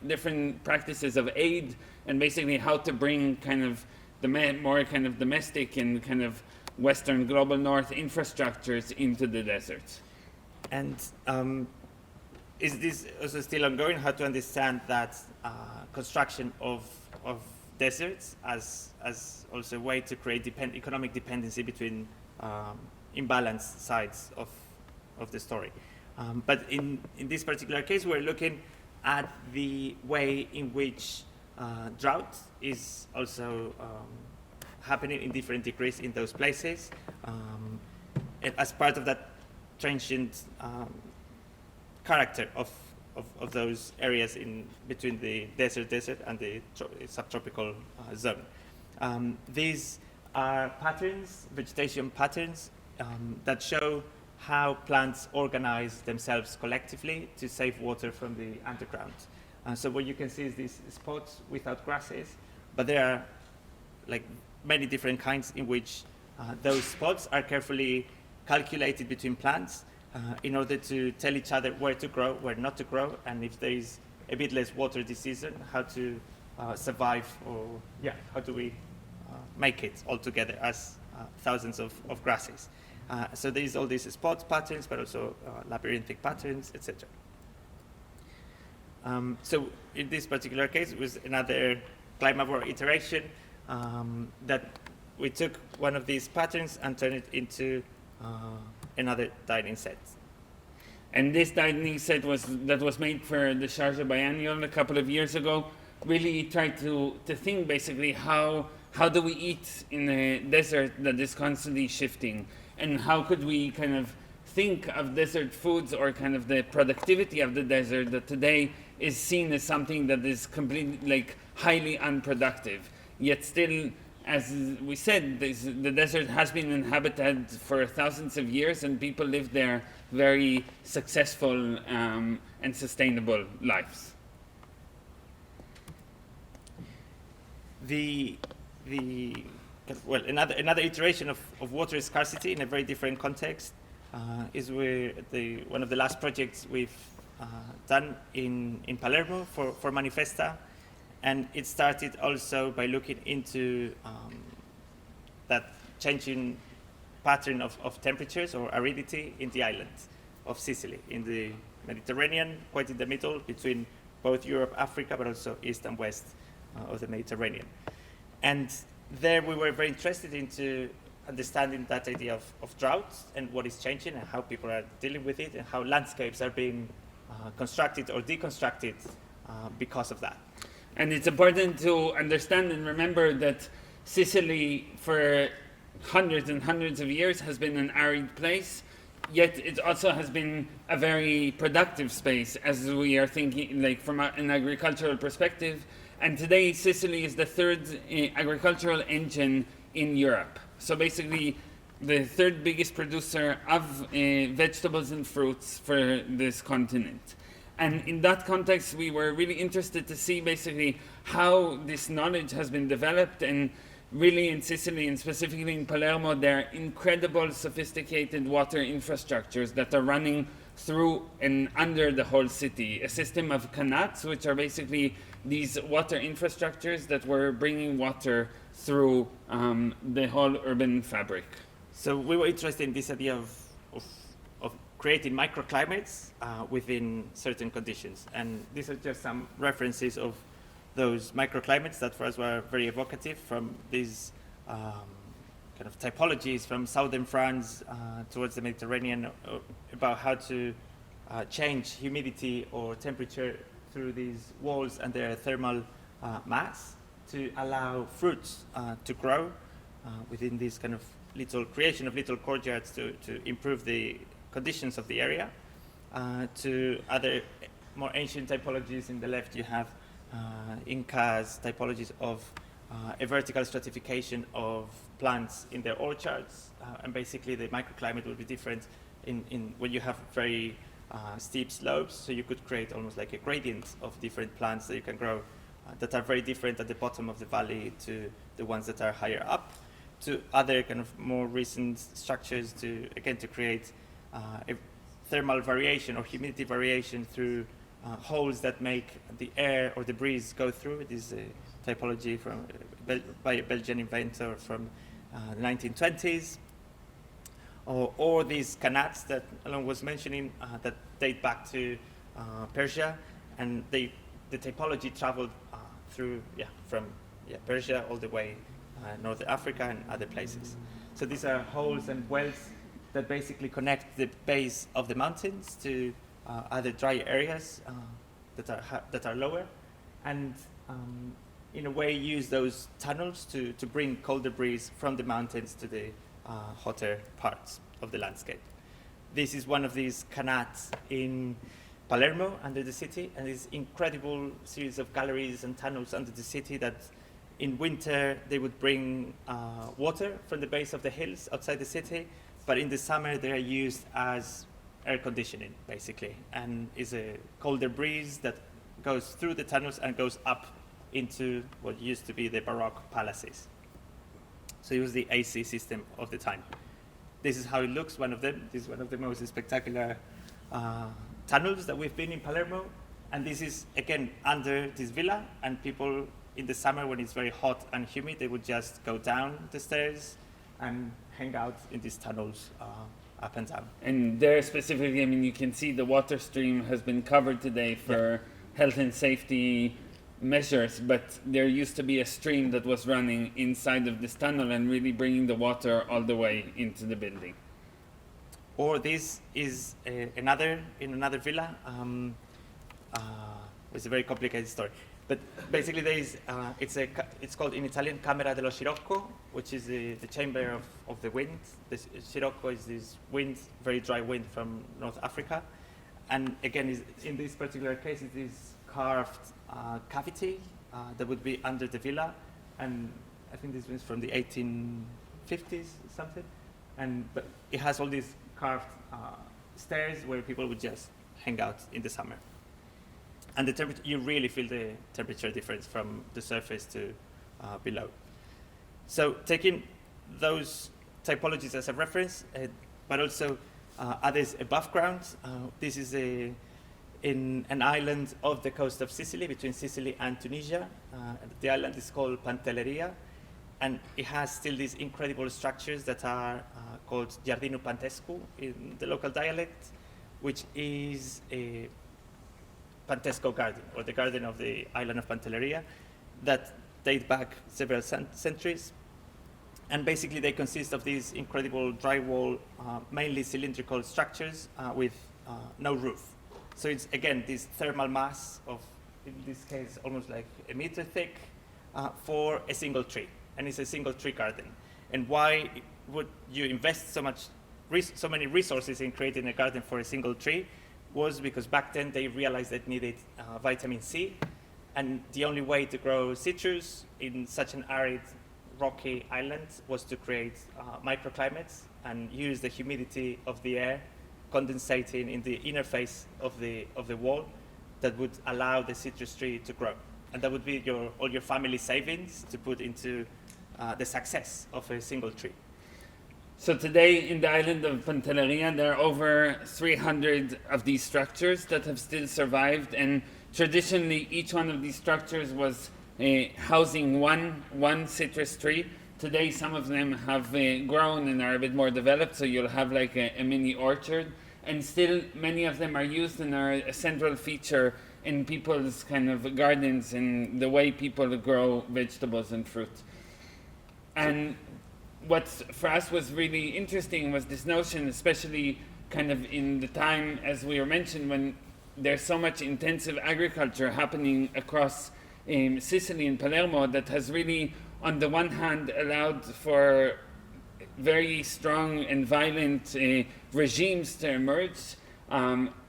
different practices of aid and basically how to bring kind of the more kind of domestic and kind of Western global North infrastructures into the desert. And is this also still ongoing? How to understand that construction of deserts as also a way to create economic dependency between imbalanced sides of the story. But in this particular case, we're looking at the way in which drought is also happening in different degrees in those places. And as part of that transient character of those areas in between the desert and the subtropical zone. These are patterns, vegetation patterns, that show how plants organize themselves collectively to save water from the underground. So what you can see is these spots without grasses, but there are like many different kinds in which those spots are carefully calculated between plants in order to tell each other where to grow, where not to grow, and if there is a bit less water this season, how to survive, or how do we make it all together as thousands of grasses. So there's all these spot patterns, but also labyrinthic patterns, etc. So in this particular case, it was another CLIMAVORE iteration that we took one of these patterns and turned it into another dining set. And this dining set that was made for the Sharjah Biennial a couple of years ago really tried to think basically how do we eat in a desert that is constantly shifting, and how could we kind of think of desert foods or kind of the productivity of the desert that today is seen as something that is completely like highly unproductive, yet still, as we said, the desert has been inhabited for thousands of years and people live there very successful and sustainable lives. Another iteration of water scarcity in a very different context is one of the last projects we've done in Palermo for Manifesta. And it started also by looking into that changing pattern of temperatures or aridity in the island of Sicily, in the Mediterranean, quite in the middle between both Europe, Africa, but also east and west of the Mediterranean. And there we were very interested into understanding that idea of drought and what is changing and how people are dealing with it and how landscapes are being constructed or deconstructed because of that. And it's important to understand and remember that Sicily, for hundreds and hundreds of years, has been an arid place, yet it also has been a very productive space, as we are thinking, like from an agricultural perspective. And today, Sicily is the third agricultural engine in Europe. So basically, the third biggest producer of vegetables and fruits for this continent. And in that context, we were really interested to see basically how this knowledge has been developed. And really in Sicily, and specifically in Palermo, there are incredible sophisticated water infrastructures that are running through and under the whole city. A system of canats, which are basically these water infrastructures that were bringing water through the whole urban fabric. So we were interested in this idea of creating microclimates within certain conditions. And these are just some references of those microclimates that for us were very evocative from these kind of typologies from southern France towards the Mediterranean about how to change humidity or temperature through these walls and their thermal mass to allow fruits to grow within this kind of little creation of little courtyards to improve the conditions of the area. To other more ancient typologies in the left, you have Incas typologies of a vertical stratification of plants in their orchards, and basically the microclimate will be different in when you have very steep slopes, so you could create almost like a gradient of different plants that you can grow that are very different at the bottom of the valley to the ones that are higher up, to other kind of more recent structures to create a thermal variation or humidity variation through holes that make the air or the breeze go through. It is a typology from by a Belgian inventor from the 1920s. Or these canats that Alon was mentioning that date back to Persia, and the typology traveled through from Persia all the way North Africa and other places. So these are holes and wells that basically connect the base of the mountains to other dry areas that are lower, and in a way use those tunnels to bring colder breeze from the mountains to the hotter parts of the landscape. This is one of these canats in Palermo under the city, and this incredible series of galleries and tunnels under the city that in winter they would bring water from the base of the hills outside the city, but in the summer they are used as air conditioning basically, and is a colder breeze that goes through the tunnels and goes up into what used to be the Baroque palaces. So it was the AC system of the time. This is how it looks, one of them. This is one of the most spectacular tunnels that we've been in Palermo. And this is, again, under this villa. And people in the summer, when it's very hot and humid, they would just go down the stairs and hang out in these tunnels up and down. And there specifically, I mean, you can see the water stream has been covered today for health and safety measures, but there used to be a stream that was running inside of this tunnel and really bringing the water all the way into the building. Or this is another villa. It's a very complicated story, but basically there is it's called in Italian Camera dello Scirocco, which is the chamber of the wind. The Scirocco is this wind, very dry wind from North Africa, and again in this particular case it is carved cavity that would be under the villa, and I think this was from the 1850s something, but it has all these carved stairs where people would just hang out in the summer, and the temperature, you really feel the temperature difference from the surface to below. So taking those typologies as a reference, but also others above ground, this is in an island off the coast of Sicily, between Sicily and Tunisia. The island is called Pantelleria, and it has still these incredible structures that are called Giardino Pantescu in the local dialect, which is a Pantesco garden, or the garden of the island of Pantelleria, that date back several centuries. And basically they consist of these incredible drywall, mainly cylindrical structures with no roof. So it's, again, this thermal mass of, in this case, almost like a meter thick for a single tree. and it's a single tree garden. And why would you invest so many resources in creating a garden for a single tree? Was because back then they realized that needed vitamin C, and the only way to grow citrus in such an arid, rocky island was to create microclimates and use the humidity of the air condensating in the inner face of the wall that would allow the citrus tree to grow. And that would be all your family savings to put into the success of a single tree. So today in the island of Pantelleria, there are over 300 of these structures that have still survived, and traditionally each one of these structures was housing one citrus tree. Today some of them have grown and are a bit more developed, so you'll have like a mini orchard, and still many of them are used and are a central feature in people's kind of gardens and the way people grow vegetables and fruit. And what for us was really interesting was this notion, especially kind of in the time, as we were mentioned, when there's so much intensive agriculture happening across Sicily and Palermo, that has really, on the one hand, allowed for very strong and violent regimes to emerge,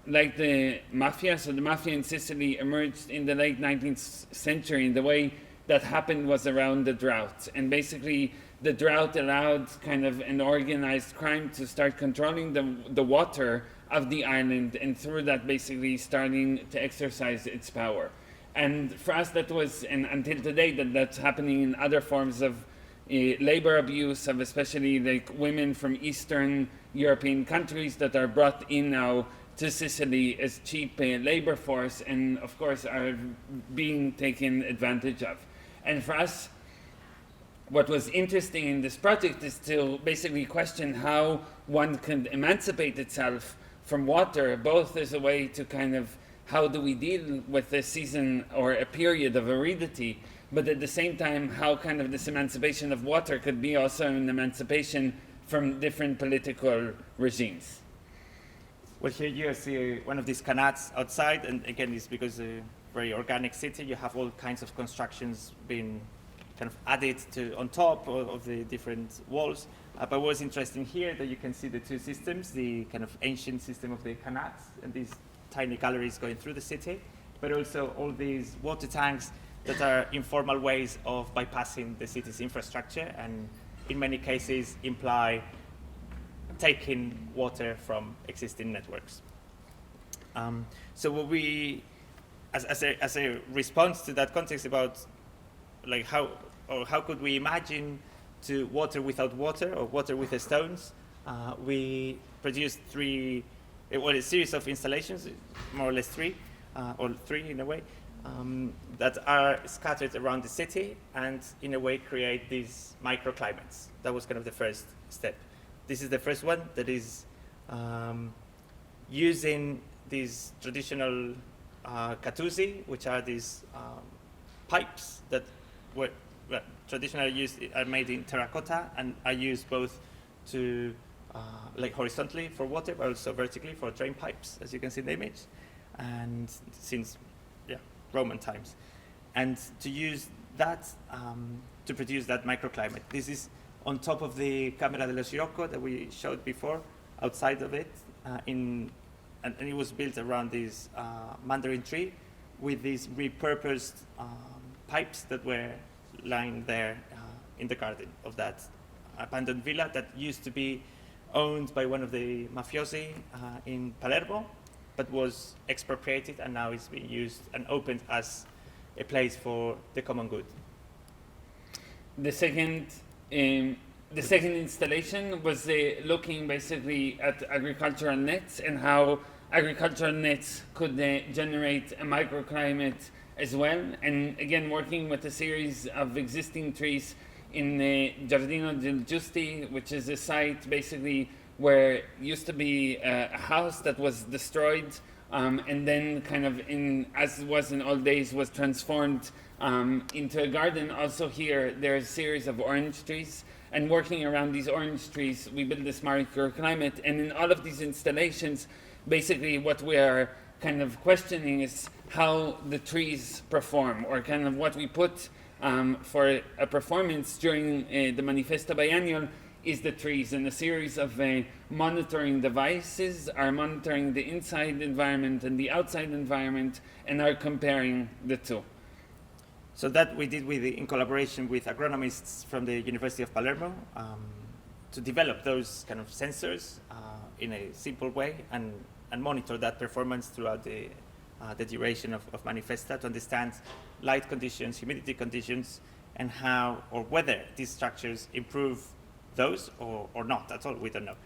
like the Mafia. So the Mafia in Sicily emerged in the late 19th century, and the way that happened was around the drought. And basically, the drought allowed kind of an organized crime to start controlling the water of the island, and through that basically starting to exercise its power. And for us that was, and until today, that's happening in other forms of labor abuse, of especially like women from Eastern European countries that are brought in now to Sicily as cheap labor force, and of course are being taken advantage of. And for us, what was interesting in this project is to basically question how one can emancipate itself from water, both as a way to kind of how do we deal with a season or a period of aridity, but at the same time how kind of this emancipation of water could be also an emancipation from different political regimes. Well, here you see one of these canats outside, and again it's because a very organic city, you have all kinds of constructions being kind of added to on top of the different walls. But what's interesting here that you can see the two systems, the kind of ancient system of the canats and these tiny galleries going through the city, but also all these water tanks that are informal ways of bypassing the city's infrastructure, and in many cases imply taking water from existing networks. So what we, as a response to that context about like how could we imagine to water without water or water with the stones, we produced a series of installations, more or less three in a way, that are scattered around the city and in a way create these microclimates. That was kind of the first step. This is the first one that is using these traditional catuzzi, which are these pipes that were traditionally are made in terracotta and are used both to like horizontally for water, but also vertically for drain pipes, as you can see in the image, and since Roman times, and to use that to produce that microclimate. This is on top of the Camera dello Scirocco that we showed before, outside of it, and it was built around this mandarin tree with these repurposed pipes that were lying there in the garden of that abandoned villa that used to be owned by one of the mafiosi in Palermo, but was expropriated and now is being used and opened as a place for the common good. The second installation was looking basically at agricultural nets and how agricultural nets could generate a microclimate as well. And again, working with a series of existing trees in the Giardino del Giusti, which is a site basically where used to be a house that was destroyed and then kind of as it was in old days, was transformed into a garden. Also here, there's a series of orange trees, and working around these orange trees, we build this microclimate. And in all of these installations, basically what we are kind of questioning is how the trees perform, or kind of what we put for a performance during the Manifesta Biennial is the trees, and a series of monitoring devices are monitoring the inside environment and the outside environment and are comparing the two. So that we did in collaboration with agronomists from the University of Palermo to develop those kind of sensors in a simple way and monitor that performance throughout the duration of Manifesta to understand light conditions, humidity conditions, and how or whether these structures improve those or not at all. We don't know.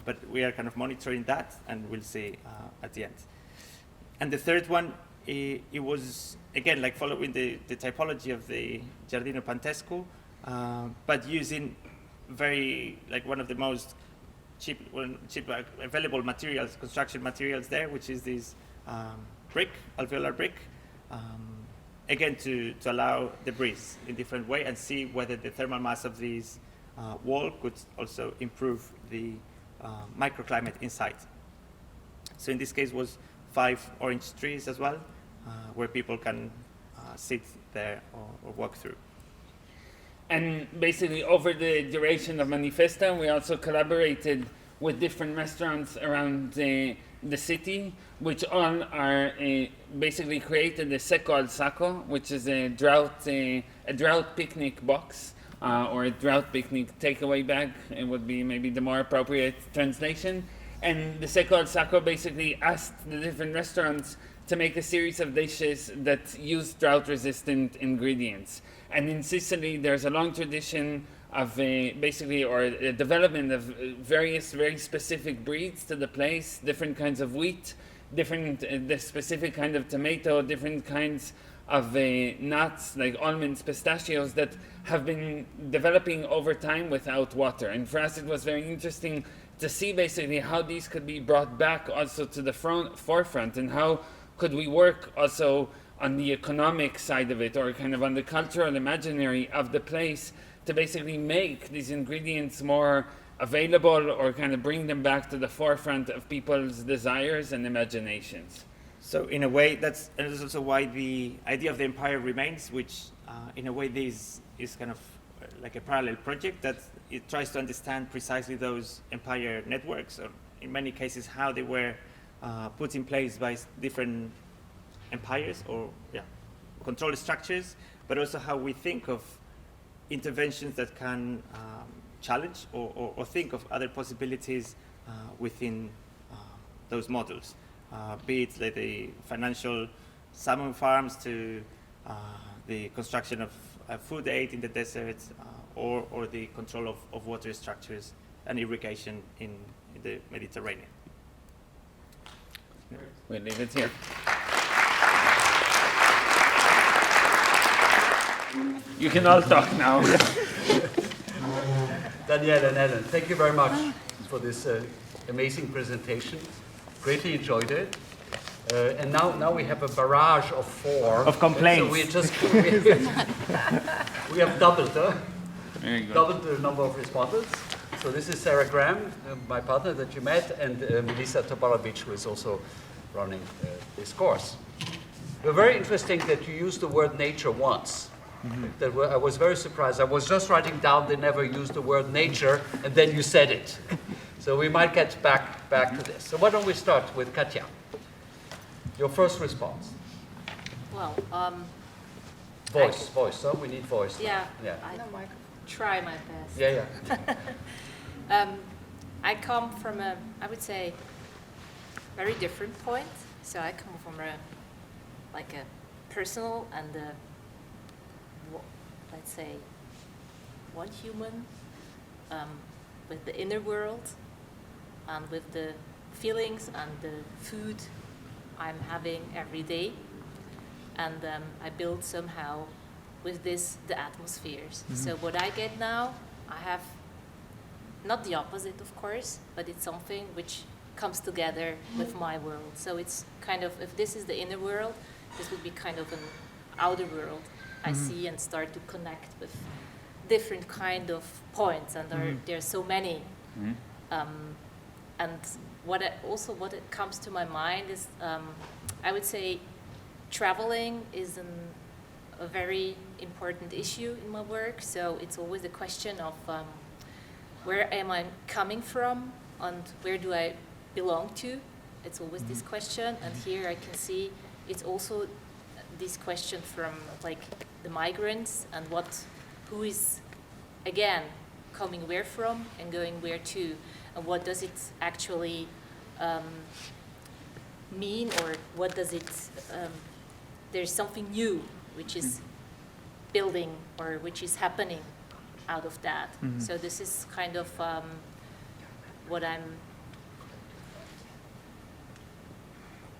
But we are kind of monitoring that, and we'll see at the end. And the third one, it was, again, like following the typology of the Giardino Pantesco, but using very, like one of the most cheap available materials, construction materials there, which is this brick, alveolar brick, again, to allow the breeze in different way and see whether the thermal mass of these wall could also improve the microclimate inside. So in this case was 5 orange trees as well, where people can sit there or walk through. And basically over the duration of Manifesta, we also collaborated with different restaurants around the city, which all are basically created a seco al saco, which is a drought picnic box, or a drought picnic takeaway bag. It would be maybe the more appropriate translation. And the seco al saco basically asked the different restaurants to make a series of dishes that use drought-resistant ingredients. And in Sicily, there's a long tradition of a development of various very specific breeds to the place, different kinds of wheat, the specific kind of tomato, different kinds of nuts like almonds, pistachios that have been developing over time without water. And for us, it was very interesting to see basically how these could be brought back also to the forefront, and how could we work also on the economic side of it, or kind of on the cultural imaginary of the place, to basically make these ingredients more available or kind of bring them back to the forefront of people's desires and imaginations. So in a way, that's also why the idea of the empire remains, which in a way this is kind of like a parallel project that it tries to understand precisely those empire networks, or in many cases how they were put in place by different empires or control structures, but also how we think of interventions that can challenge or think of other possibilities within those models, be it like the financial salmon farms to the construction of food aid in the desert, or the control of water structures and irrigation in the Mediterranean. We'll leave it here. You can all talk now. Danielle and Alan, thank you very much for this amazing presentation. Greatly enjoyed it. And now we have a barrage of 4. Of complaints. So we have doubled the number of respondents. So this is Sarah Graham, my partner that you met, and Melissa Topalovic, who is also running this course. It was very interesting that you used the word nature once. Mm-hmm. I was very surprised. I was just writing down they never used the word nature, and then you said it. So we might get back to this. So why don't we start with Katja? Your first response. Well, voice. So we need voice. Yeah. Yeah. I try my best. Yeah. I come from I would say, very different point. So I come from a personal and let's say, one human with the inner world and with the feelings and the food I'm having every day. And I build somehow with this the atmospheres. Mm-hmm. So what I get now, I have not the opposite, of course, but it's something which comes together with my world. So it's kind of, if this is the inner world, this would be kind of an outer world I see and start to connect with different kind of points, and there are so many. And what it comes to my mind is, I would say, traveling is a very important issue in my work. So it's always a question of where am I coming from and where do I belong to? It's always this question, and here I can see it's also this question from like the migrants and who is again coming where from and going where to, and what does it actually mean, or what does it there's something new which is building or which is happening out of that. So this is kind of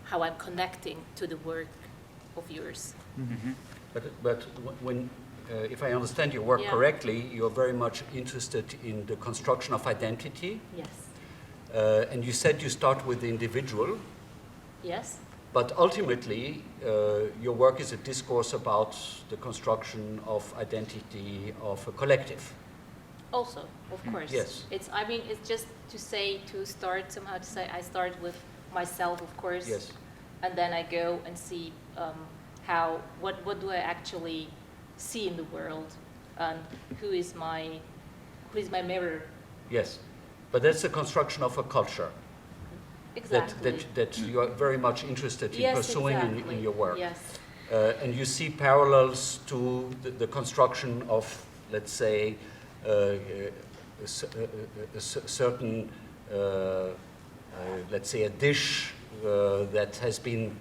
how I'm connecting to the work of yours. But when, if I understand your work Yeah. correctly, you're very much interested in the construction of identity. Yes. And you said you start with the individual, Yes. but ultimately your work is a discourse about the construction of identity of a collective. Also, of course. Yes. I mean, it's just to say I start with myself, of course. Yes. And then I go and see what do I actually see in the world, and who is my mirror. Yes. But that's the construction of a culture Exactly. that you are very much interested in pursuing exactly. in your work. Yes. And you see parallels to the construction of, let's say, a certain, let's say, a dish that has been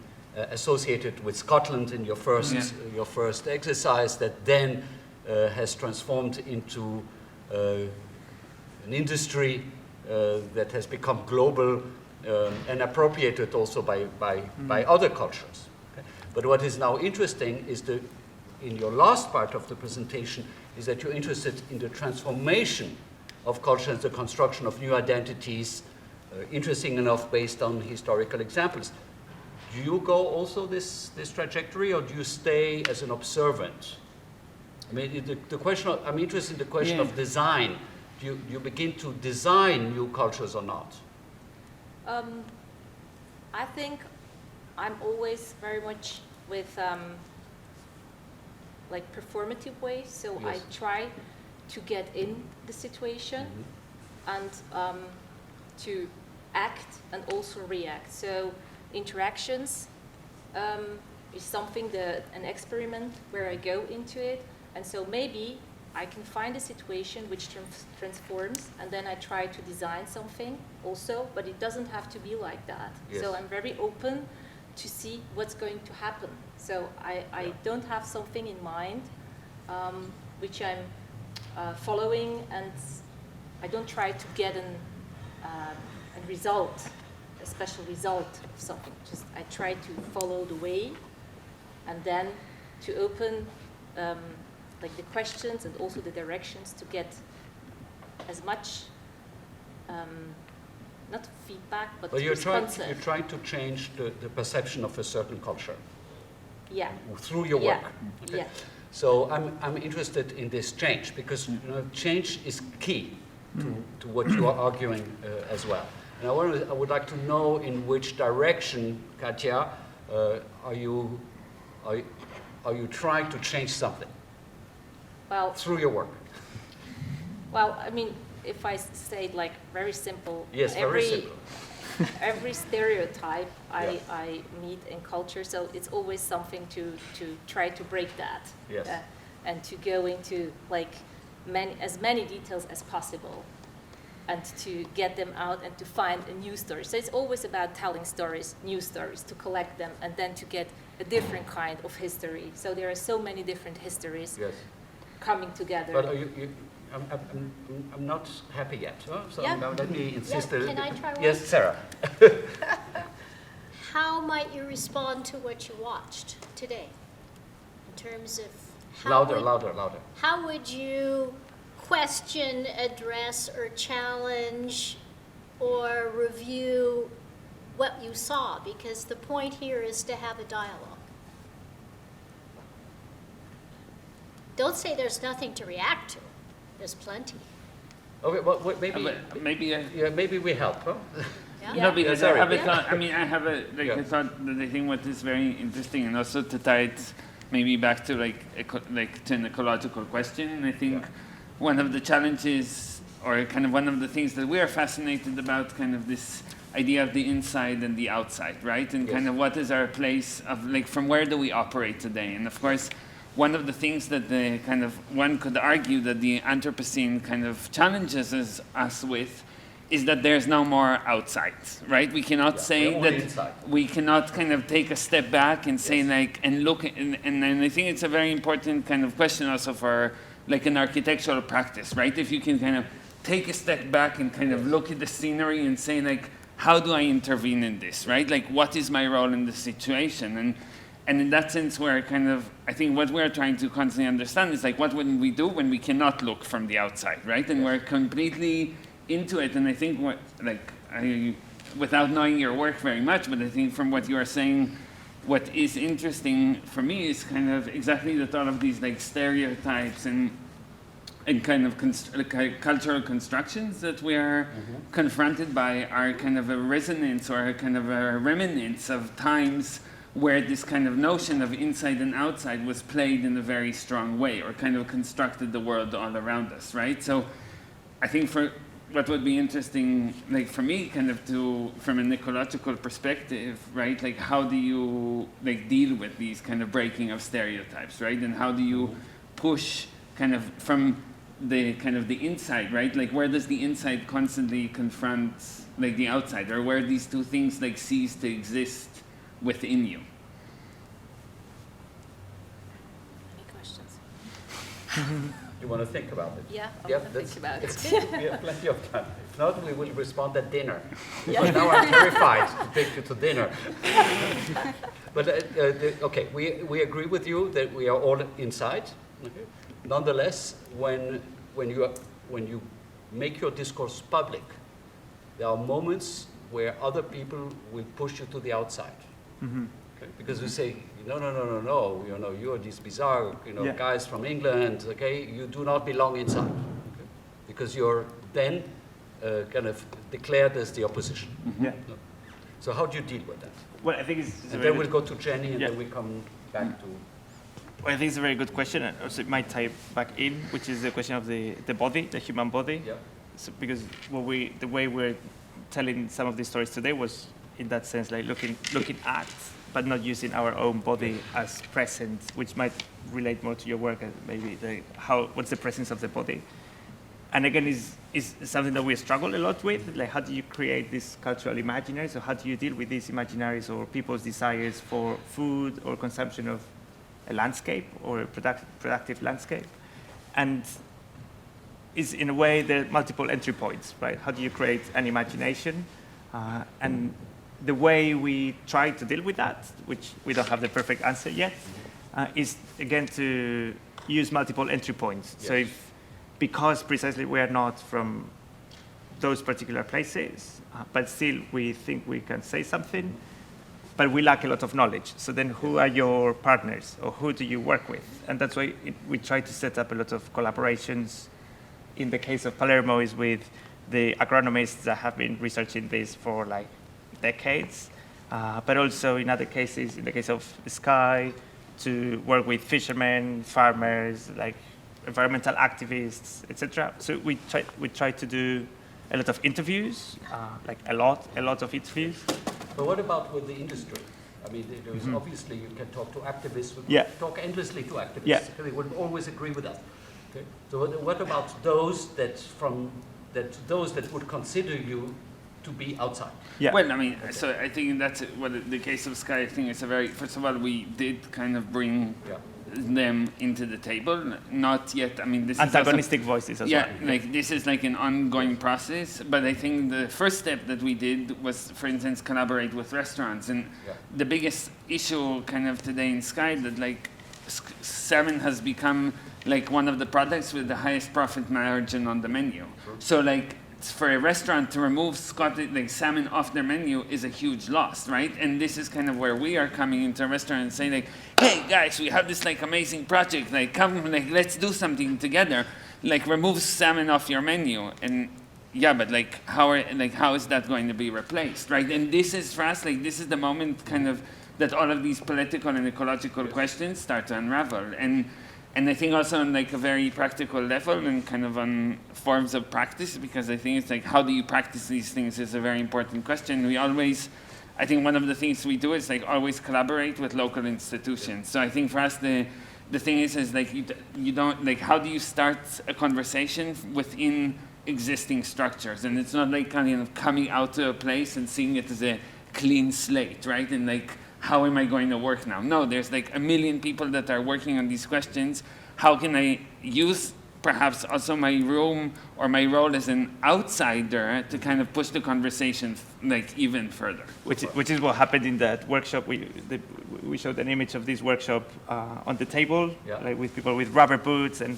associated with Scotland in your first exercise, that then has transformed into an industry that has become global and appropriated also by other cultures. Okay? But what is now interesting is in your last part of the presentation is that you're interested in the transformation of culture and the construction of new identities, interesting enough based on historical examples. Do you go also this trajectory, or do you stay as an observant? I mean, the question, I'm interested in the question of design. Do you begin to design new cultures or not? I think I'm always very much with like performative ways. So I try to get in the situation and to act and also react. So interactions is something an experiment where I go into it, and so maybe I can find a situation which transforms, and then I try to design something also, but it doesn't have to be like that. Yes. So I'm very open to see what's going to happen. So I don't have something in mind which I'm following, and I don't try to get a result, a special result of something. Just I try to follow the way, and then to open like the questions and also the directions to get as much not feedback, but Well, you're responsive. trying to change the perception of a certain culture Yeah. through your work. Yeah. Yeah. So I'm interested in this change, because change is key to what you are arguing as well. And I would like to know in which direction, Katja, are you trying to change something Well, through your work? well, I mean, if I say it like very simple, Yes, very simple. every stereotype I meet in culture, so it's always something to try to break that. Yes. And to go into like as many details as possible, and to get them out and to find a new story. So it's always about telling stories, new stories, to collect them, and then to get a different kind of history. So there are so many different histories coming together. But I'm not happy yet. So now let me insist. Yeah, can I try one? Yes, Sarah. How might you respond to what you watched today? In terms of Louder. How would you question, address, or challenge, or review what you saw? Because the point here is to have a dialogue. Don't say there's nothing to react to. There's plenty. Okay, well, maybe we help. Huh? Yeah? No, because sorry. I have a thought. I mean, I have a Yeah. thought that I think what is very interesting, and also to tie it maybe back to to an ecological question. I think one of the challenges, or kind of one of the things that we are fascinated about, kind of this idea of the inside and the outside, right? And kind of what is our place of, like, from where do we operate today? And of course, one of the things that the kind of, one could argue that the Anthropocene kind of challenges us with is that there's no more outside, right? We cannot say that inside. We cannot kind of take a step back and say like, and look, and I think it's a very important kind of question also for like an architectural practice, right? If you can kind of take a step back and kind of look at the scenery and say like, how do I intervene in this, right? Like, what is my role in the situation? And in that sense, we're kind of, I think what we're trying to constantly understand is like, what would we do when we cannot look from the outside, right? And we're completely into it. And I think what, like, without knowing your work very much, but I think from what you are saying, what is interesting for me is kind of exactly the thought of these like stereotypes and kind of cultural constructions that we are confronted by are kind of a resonance or a kind of a remnants of times where this kind of notion of inside and outside was played in a very strong way, or kind of constructed the world all around us, right? So I think for what would be interesting, like for me, kind of to, from an ecological perspective, right? Like how do you like deal with these kind of breaking of stereotypes, right? And how do you push kind of from the kind of the inside, right? Like where does the inside constantly confront like the outside, or where these two things like cease to exist within you? Any questions? You want to think about it? Yeah, I Yeah, want to think about it's it. good. We have plenty of time. If not, we will respond at dinner. Yeah. But now I'm terrified to take you to dinner. But okay, we agree with you that we are all inside. Okay. Nonetheless, when you make your discourse public, there are moments where other people will push you to the outside. Okay? Because we say, no, you know, you're these bizarre, guys from England, okay? You do not belong inside, okay? Because you're then kind of declared as the opposition. Yeah. No. So how do you deal with that? Well, I think it's And then we'll go to Jenny, and then we come back to... Well, I think it's a very good question, and also it might tie back in, which is the question of the body, the human body. Yeah. So, because the way we're telling some of these stories today was, in that sense, like looking at, but not using our own body as present, which might relate more to your work, maybe what's the presence of the body. And again, is something that we struggle a lot with. Like, how do you create these cultural imaginaries, or how do you deal with these imaginaries or people's desires for food or consumption of a landscape or a productive landscape? And is in a way there are multiple entry points, right? How do you create an imagination? And the way we try to deal with that, which we don't have the perfect answer yet, is again to use multiple entry points. Yes. So because precisely we are not from those particular places, but still we think we can say something, but we lack a lot of knowledge. So then who are your partners, or who do you work with? And that's why we try to set up a lot of collaborations. In the case of Palermo, is with the agronomists that have been researching this for like decades, but also in other cases, in the case of Sky, to work with fishermen, farmers, like environmental activists, etc. So we try to do a lot of interviews, like a lot of interviews. But what about with the industry? I mean, there is obviously you can talk to activists. We can talk endlessly to activists. Yeah. They would always agree with that. Okay. So what about those that would consider you to be outside? Yeah. Well, I mean, so I think that's the case of Sky. I think it's a very, first of all, we did kind of bring them into the table. Not yet. I mean, this antagonistic voices as well. Yeah, like this is like an ongoing process. But I think the first step that we did was, for instance, collaborate with restaurants. And the biggest issue kind of today in Sky that like salmon has become like one of the products with the highest profit margin on the menu. So like for a restaurant to remove salmon off their menu is a huge loss, right? And this is kind of where we are coming into a restaurant and saying like, hey guys, we have this like amazing project, like come, like let's do something together, like remove salmon off your menu. And yeah, but how is that going to be replaced, right? And this is for us, like this is the moment kind of that all of these political and ecological questions start to unravel. And I think also on like a very practical level and kind of on forms of practice, because I think it's like, how do you practice these things is a very important question. We always, I think one of the things we do is like always collaborate with local institutions. So I think for us the thing is like you don't, like, how do you start a conversation within existing structures? And it's not like kind of coming out to a place and seeing it as a clean slate, right? And like, how am I going to work now? No, there's like a million people that are working on these questions. How can I use perhaps also my room or my role as an outsider to kind of push the conversation like even further? Which is what happened in that workshop. We showed an image of this workshop on the table, like with people with rubber boots, and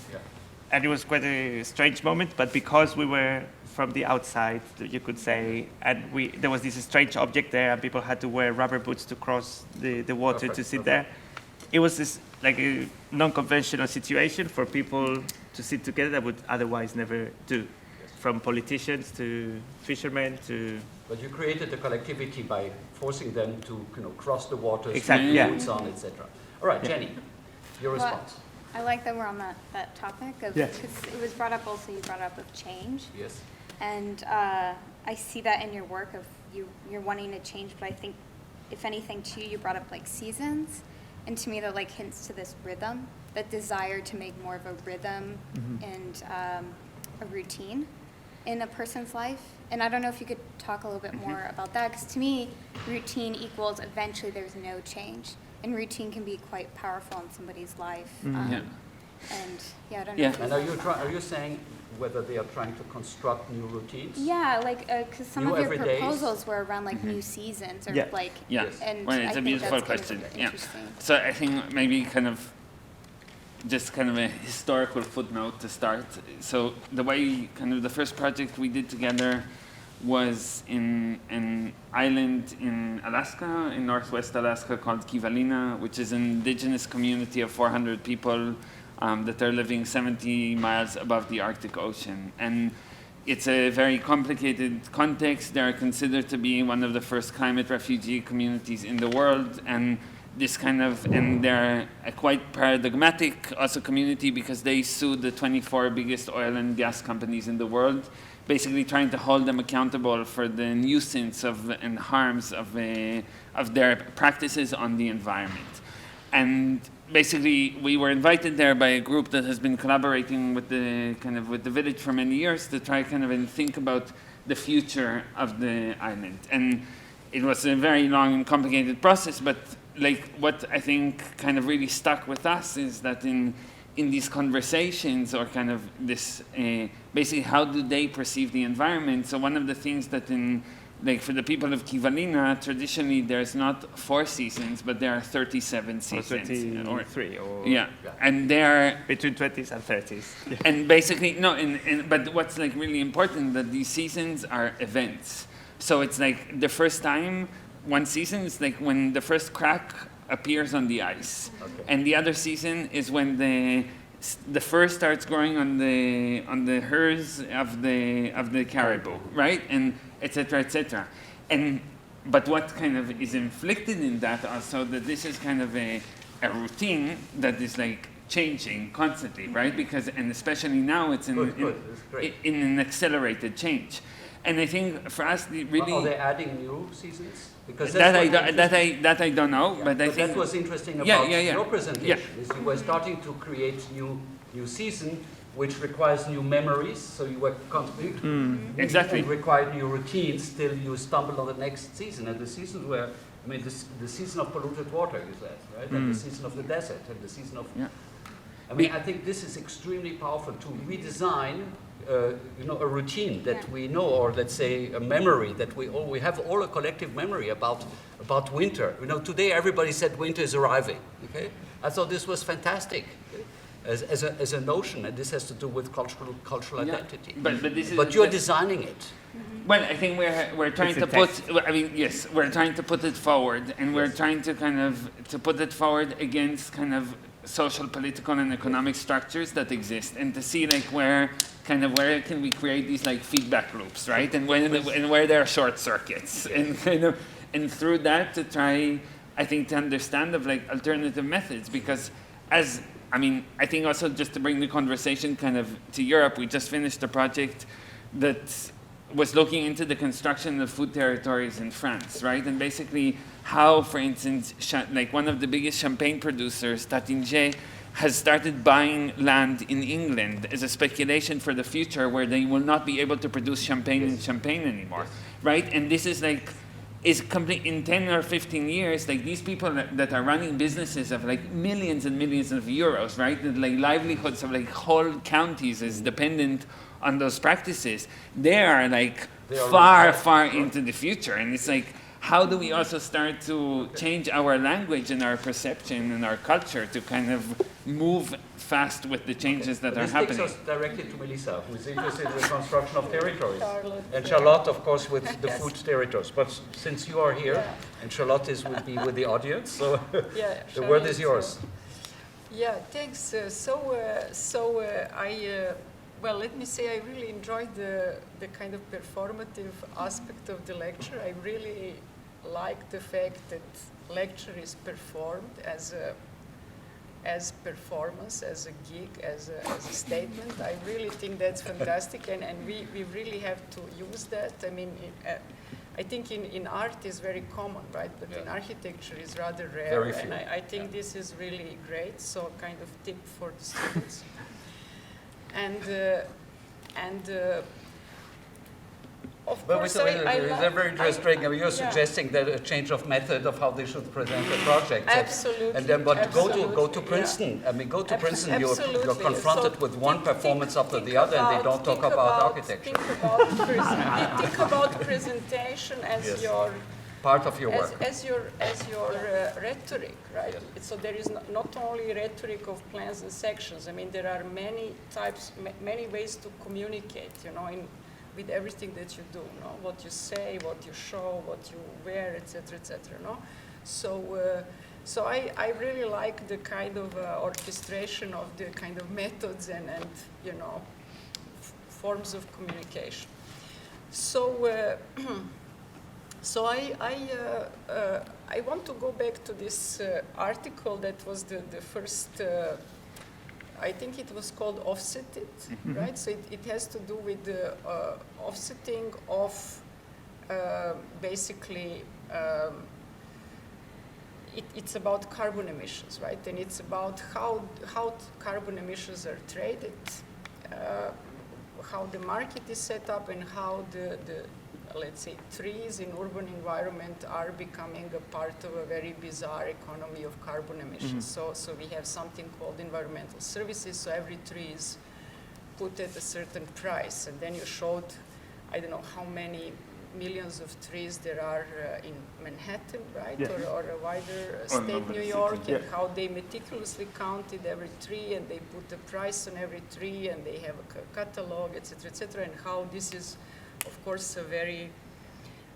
it was quite a strange moment. But because we were from the outside, you could say, and there was this strange object there, and people had to wear rubber boots to cross the water to sit there. It was this like a non-conventional situation for people to sit together that would otherwise never do, from politicians to fishermen to. But you created the collectivity by forcing them to cross the waters, exactly, put boots on, etc. All right, Jenny, your response. I like that we're on that topic of, because it was brought up also, you brought up of change. Yes. And I see that in your work of you're wanting to change, but I think if anything too, you brought up like seasons, and to me that like hints to this rhythm, that desire to make more of a rhythm and a routine in a person's life. And I don't know if you could talk a little bit more about that, because to me, routine equals eventually there's no change. And routine can be quite powerful in somebody's life. And I don't know. Yeah. And are you saying whether they are trying to construct new routines? Yeah, like because some New of your everydays? proposals were around like new seasons or like. And well, I it's a think beautiful that's question. Kind of Yeah. interesting. So I think maybe kind of a historical footnote to start. So the way kind of the first project we did together was in an island in Alaska, in northwest Alaska, called Kivalina, which is an indigenous community of 400 people that are living 70 miles above the Arctic Ocean. And it's a very complicated context. They are considered to be one of the first climate refugee communities in the world, and they're a quite paradigmatic also community because they sued the 24 biggest oil and gas companies in the world, basically trying to hold them accountable for the nuisance and harms of their practices on the environment. And basically, we were invited there by a group that has been collaborating with the village for many years to try and think about the future of the island. And it was a very long and complicated process, but like what I think kind of really stuck with us is that in these conversations or kind of this, basically how do they perceive the environment? So one of the things that for the people of Kivalina, traditionally there's not 4 seasons, but there are 37 seasons. Or 3. Or and they're between 20s and 30s. And basically, but what's like really important that these seasons are events. So it's like the first time, one season is like when the first crack appears on the ice. Okay. And the other season is when the fur starts growing on the hairs of the caribou, right? And et cetera, et cetera. But what kind of is inflicted in that also, that this is kind of a routine that is like changing constantly, right? Because, and especially now it's in an accelerated change. And I think for us, really... Are they adding new seasons? Because that I don't know, but I think... That was interesting about your presentation, is you were starting to create new season, which requires new memories, so you were constantly... Exactly. And required new routines, till you stumble on the next season. And the seasons were, the season of polluted water, you said, right? And the season of the desert, and the season of... I think this is extremely powerful to redesign a routine that we know, or let's say a memory that we have all a collective memory about winter. Today everybody said winter is arriving. Okay, I thought this was fantastic as a notion, and this has to do with cultural identity. But you're designing it. Well, I think we're trying to put. Yes, we're trying to put it forward, and we're trying to to put it forward against social, political, and economic structures that exist, and to see where can we create these feedback loops, right? And where there are short circuits, and through that to try I think, to understand of like alternative methods, because I think also just to bring the conversation kind of to Europe, we just finished a project that was looking into the construction of food territories in France, right? And basically how, for instance, like one of the biggest champagne producers, Taittinger, has started buying land in England as a speculation for the future where they will not be able to produce champagne in Champagne anymore, right? And this is like, is complete in 10 or 15 years, like these people that are running businesses of like millions and millions of euros, right? And like livelihoods of like whole counties is dependent on those practices. They are like far into the future. And it's like, how do we also start to change our language and our perception and our culture to kind of move fast with the changes that are happening? This takes us directly to Melissa, who is interested in the construction of territories. And Charlotte, of course, with the food territories. But since you are here, and Charlotte will be with the audience, so the word is yours. Yeah, thanks. Well, let me say I really enjoyed the kind of performative aspect of the lecture. I really like the fact that lecture is performed as performance, as a gig, as a statement. I really think that's fantastic, and we really have to use that. I mean, I think in art is very common, right? But in architecture is rather rare. Very few. And I think this is really great. So kind of tip for the students. Of course, they're very interesting. You're suggesting that a change of method of how they should present the project. Absolutely. And then, but go to Princeton. I mean, go to Princeton. You're confronted with one performance after the other, and they don't talk about architecture. Think about presentation as your part of your work. As your rhetoric, right? Yes. So there is not only rhetoric of plans and sections. I mean, there are many types, many ways to communicate, you know, with everything that you do, you know, what you say, what you show, what you wear, etc., no? So I really like the kind of orchestration of the kind of methods and you know, forms of communication. So. So I want to go back to this article that was the first, I think it was called Offsetted, right? So it has to do with the offsetting of basically, it's about carbon emissions, right? And it's about how carbon emissions are traded, how the market is set up, and how the let's say, trees in urban environment are becoming a part of a very bizarre economy of carbon emissions. So we have something called environmental services. So every tree is put at a certain price. And then you showed, I don't know how many millions of trees there are in Manhattan, right? Yes. Or a wider state, New York, and how they meticulously counted every tree, and they put a price on every tree, and they have a catalog, etc., and how this is, of course, a very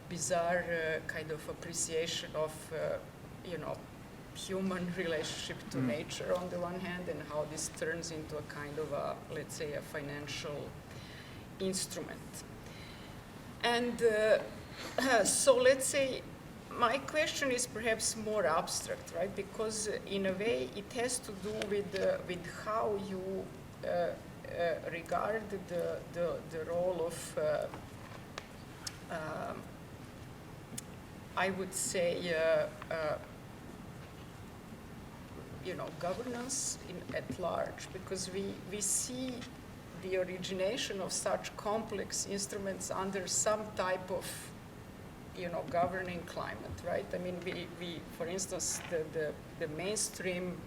bizarre kind of appreciation of, you know, human relationship to nature on the one hand, and how this turns into a kind of a, let's say, a financial instrument. And so let's say my question is perhaps more abstract, right? Because in a way it has to do with how you regard the role of I would say, you know, governance at large, because we see the origination of such complex instruments under some type of, you know, governing climate, right? I mean, we for instance, the mainstream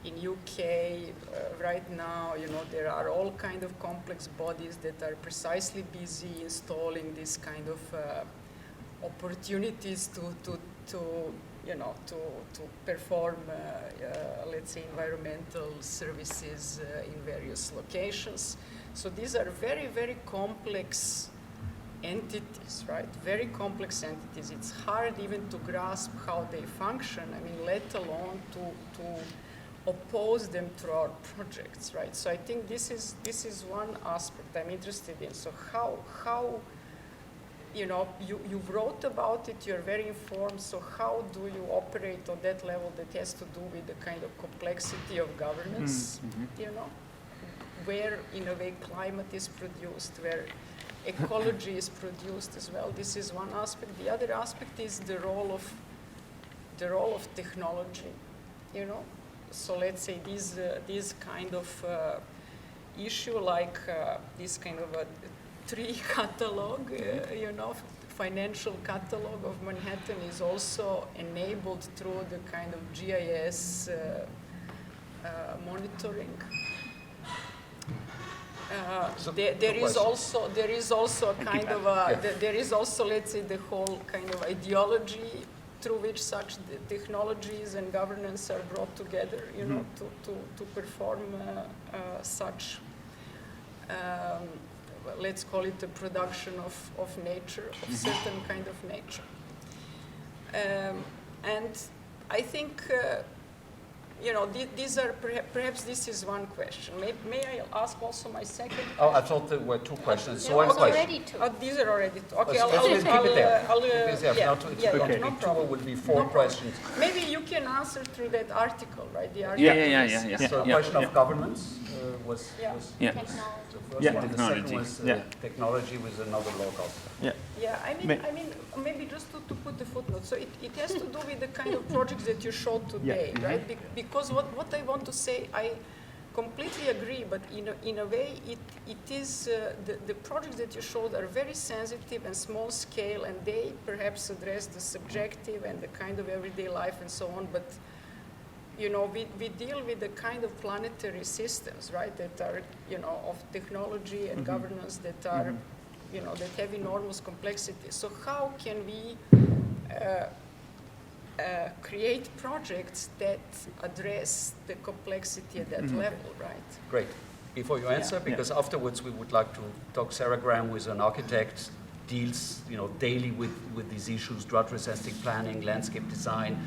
in UK right now, you know, there are all kind of complex bodies that are precisely busy installing this kind of opportunities to you know, to perform, let's say, environmental services in various locations. So these are very, very complex entities, right? Very complex entities. It's hard even to grasp how they function. I mean, let alone to oppose them through our projects, right? So I think this is one aspect I'm interested in. So how you know, you wrote about it, you're very informed, so how do you operate on that level that has to do with the kind of complexity of governance, you know, where in a way climate is produced, where ecology is produced as well. This is one aspect. The other aspect is the role of technology, you know. So let's say this kind of issue, like this kind of a tree catalog, you know, financial catalog of Manhattan is also enabled through the kind of GIS monitoring. There is also a kind of there is also, let's say, the whole kind of ideology through which such technologies and governance are brought together, you know, to perform such, let's call it the production of nature, of certain kind of nature. And I think, you know, these are, perhaps this is one question. May I ask also my second question? Oh, I thought there were two questions. So There one was question. already two. Oh, these are already two. Okay, Let's keep it there. yeah, Not yeah, going to no be two, problem. it will be four No problem. questions. Maybe you can answer through that article, right? The article. Yeah. So a question of governance was Yeah. was Yeah. the first Yeah. one. The second Technology. was Yeah. technology with another logo. Yeah, I mean, maybe just to put the footnote. So it has to do with the kind of projects that you showed today, right? Because what I want to say, I completely agree, but in a way, it is, the projects that you showed are very sensitive and small scale, and they perhaps address the subjective and the kind of everyday life and so on, but you know, we deal with the kind of planetary systems, right, that are, you know, of technology and governance that are, you know, that have enormous complexity. So how can we create projects that address the complexity at that level, right? Great. Before you answer, because afterwards we would like to talk Sarah Graham, who is an architect, deals, you know, daily with these issues, drought resisting planning, landscape design,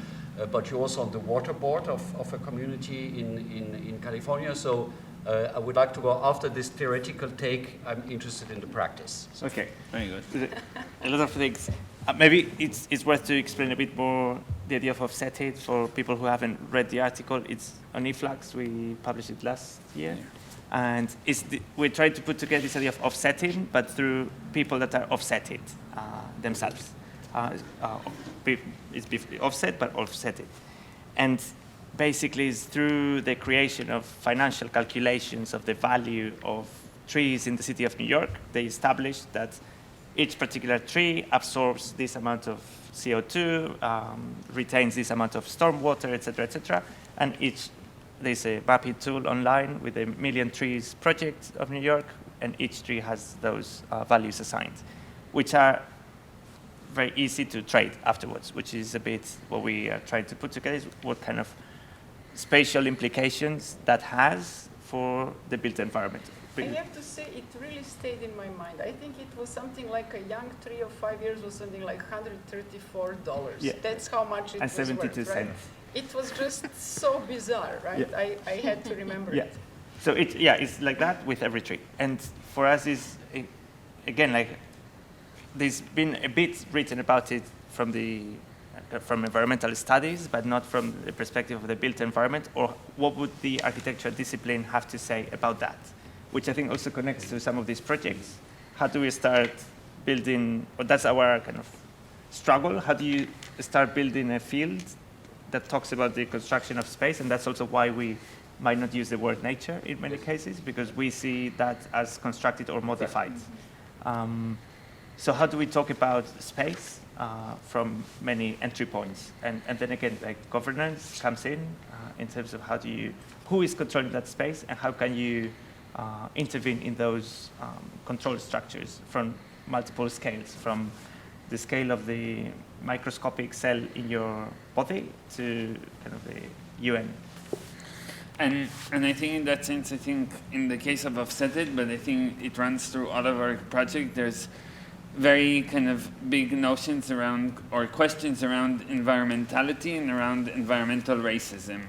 but you're also on the water board of a community in California. So I would like to go after this theoretical take. I'm interested in the practice. Okay. Very good. A lot of things. Maybe it's worth to explain a bit more the idea of offsetting for people who haven't read the article. It's on eFlux. We published it last year. And we're trying to put together this idea of offsetting, but through people that are offsetted themselves. It's offset, but offsetted. And basically it's through the creation of financial calculations of the value of trees in the city of New York. They established that each particular tree absorbs this amount of CO2, retains this amount of stormwater, et cetera, and there's a mapping tool online with a Million Trees project of New York, and each tree has those values assigned, which are very easy to trade afterwards, which is a bit what we are trying to put together, is what kind of spatial implications that has for the built environment. I have to say, it really stayed in my mind. I think it was something like a young tree of 5 years was something like $134. Yeah. That's how much it And was 72 worth, right? cents. It was just so bizarre, right? Yeah. I had to remember Yeah. it. So it's like that with every tree. And for us, again, like there's been a bit written about it from environmental studies, but not from the perspective of the built environment, or what would the architecture discipline have to say about that, which I think also connects to some of these projects. How do we start building, or that's our kind of struggle, how do you start building a field that talks about the construction of space? And that's also why we might not use the word nature in many cases, because we see that as constructed or modified. So how do we talk about space from many entry points? And then again, like governance comes in terms of who is controlling that space, and how can you intervene in those control structures from multiple scales, from the scale of the microscopic cell in your body to kind of the UN. And I think in that sense, I think in the case of offsetted, but I think it runs through all of our project, there's very kind of big notions around, or questions around environmentality and around environmental racism,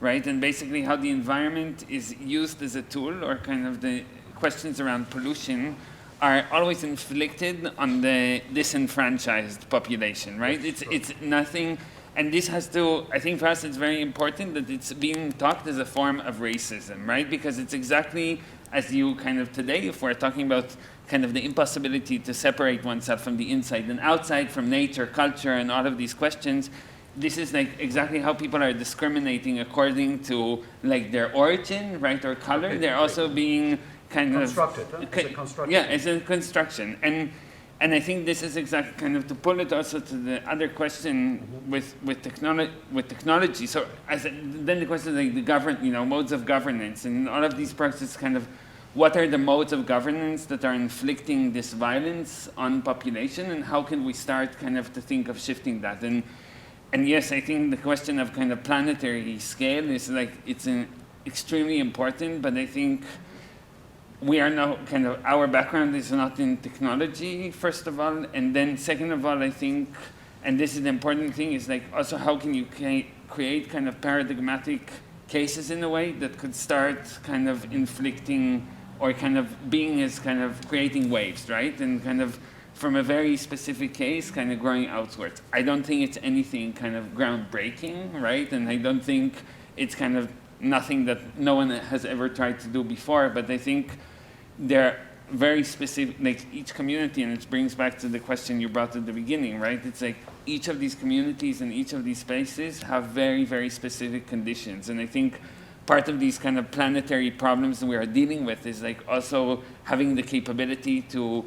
right? And basically how the environment is used as a tool, or kind of the questions around pollution are always inflicted on the disenfranchised population, right? It's nothing, and this has to, I think for us it's very important that it's being talked as a form of racism, right? Because it's exactly as you kind of today, if we're talking about kind of the impossibility to separate oneself from the inside and outside, from nature, culture, and all of these questions, this is like exactly how people are discriminating according to like their origin, right, or color. Okay, They're also being kind Constructed, huh? of It's a construction. yeah, it's a construction, and I think this is exactly kind of to pull it also to the other question with technology. So then the question is like the modes of governance, and all of these processes kind of. What are the modes of governance that are inflicting this violence on population, and how can we start kind of to think of shifting that? And yes, I think the question of kind of planetary scale is like, it's extremely important, but I think we are now kind of, our background is not in technology, first of all, and then second of all, I think, and this is the important thing, is like also how can you create kind of paradigmatic cases in a way that could start kind of inflicting or kind of being as kind of creating waves, right? And kind of from a very specific case, kind of growing outwards. I don't think it's anything kind of groundbreaking, right? And I don't think it's kind of nothing that no one has ever tried to do before, but I think they're very specific, like each community, and it brings back to the question you brought at the beginning, right? It's like each of these communities and each of these spaces have very, very specific conditions. And I think part of these kind of planetary problems that we are dealing with is like also having the capability to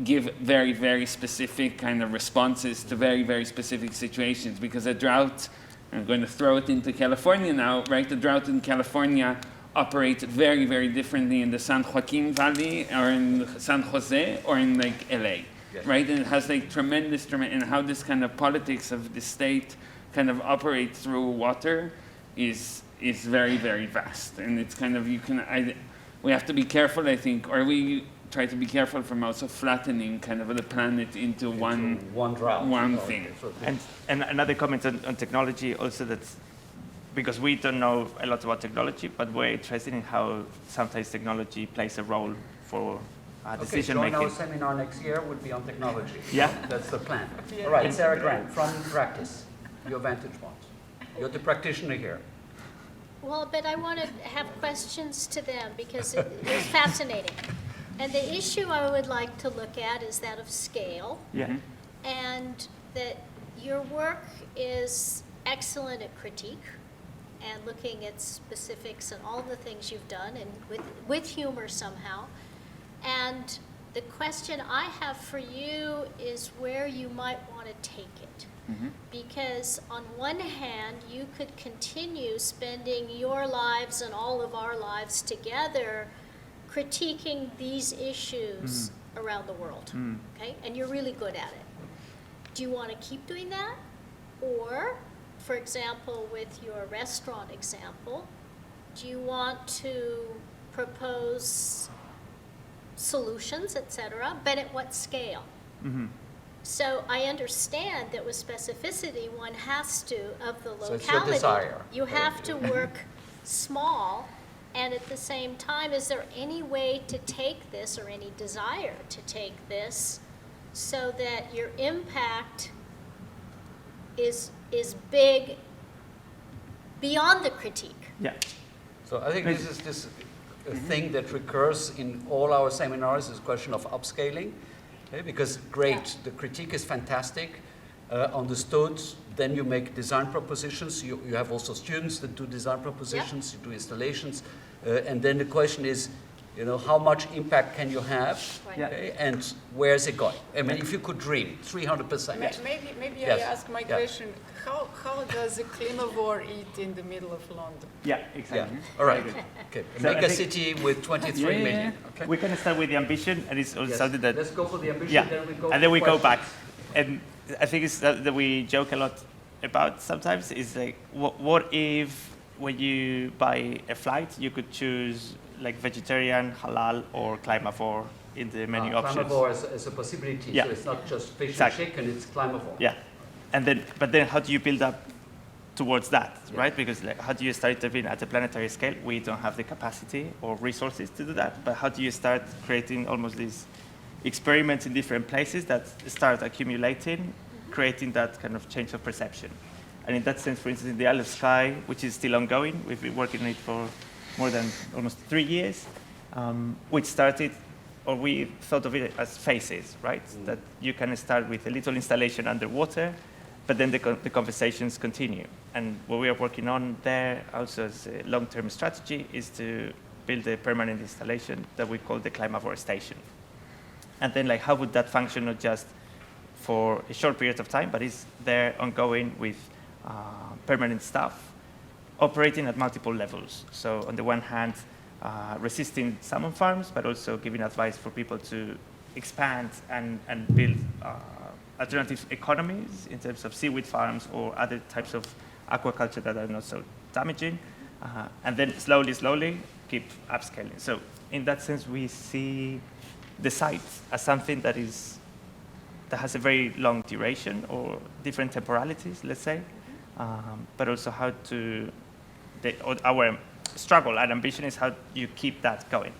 give very, very specific kind of responses to very, very specific situations. Because a drought, I'm going to throw it into California now, right? The drought in California operates very, very differently in the San Joaquin Valley or in San Jose or in like LA, yes. Right? And it has like tremendous, and how this kind of politics of the state kind of operates through water is very, very vast. And it's kind of, we have to be careful, I think, or we try to be careful from also flattening kind of the planet into one drought, one thing. And another comment on technology also, that's because we don't know a lot about technology, but we're interested in how sometimes technology plays a role for decision making. Our seminar next year would be on technology. Yeah. That's the plan. All right, Sarah Grant, from practice, your vantage point. You're the practitioner here. Well, but I want to have questions to them because it's fascinating. And the issue I would like to look at is that of scale. Yeah. And that your work is excellent at critique and looking at specifics and all the things you've done, and with humor somehow. And the question I have for you is where you might want to take it. Mm-hmm. Because on one hand, you could continue spending your lives and all of our lives together critiquing these issues around the world, okay? And you're really good at it. Do you want to keep doing that? Or, for example, with your restaurant example, do you want to propose solutions, etc., but at what scale? Mm-hmm. So I understand that with specificity, one has to, of the locality, so it's your desire. You have to work small, and at the same time, is there any way to take this, or any desire to take this, so that your impact is big beyond the critique? Yeah. So I think this is just a thing that recurs in all our seminars, is a question of upscaling. Okay, because the critique is fantastic, understood, then you make design propositions, you have also students that do design propositions, you do installations, and then the question is, how much impact can you have, okay, and where's it going? I mean, if you could dream, 300%. Maybe Yes. I ask my question, how does a CLIMAVORE eat in the middle of London? Yeah, exactly. Yeah. All right. Okay. So Make a city with 23 million. Okay. We can start with the ambition, and it's also Yes. something that. Let's go for the ambition, Yeah, then we go and then for we go back. questions. And I think it's that we joke a lot about sometimes, is like, what if when you buy a flight, you could choose like vegetarian, halal, or CLIMAVORE in the menu options? CLIMAVORE is a possibility, Yeah. so it's not just fish Exactly. and chicken, it's CLIMAVORE. Yeah, but then how do you build up towards that, right? Because like, how do you start intervening at a planetary scale? We don't have the capacity or resources to do that, but how do you start creating almost these experiments in different places that start accumulating, creating that kind of change of perception. And in that sense, for instance, in the Isle of Skye, which is still ongoing, we've been working on it for more than almost 3 years, which started, or we thought of it as phases, right? That you can start with a little installation underwater, but then the conversations continue. And what we are working on there also as a long-term strategy is to build a permanent installation that we call the CLIMAVORE station. And then how would that function not just for a short period of time, but is there ongoing with permanent staff operating at multiple levels. So on the one hand, resisting salmon farms, but also giving advice for people to expand and build alternative economies in terms of seaweed farms or other types of aquaculture that are not so damaging. And then slowly keep upscaling. So in that sense, we see the site as something that has a very long duration or different temporalities, let's say, but also how to, our struggle and ambition is how you keep that going.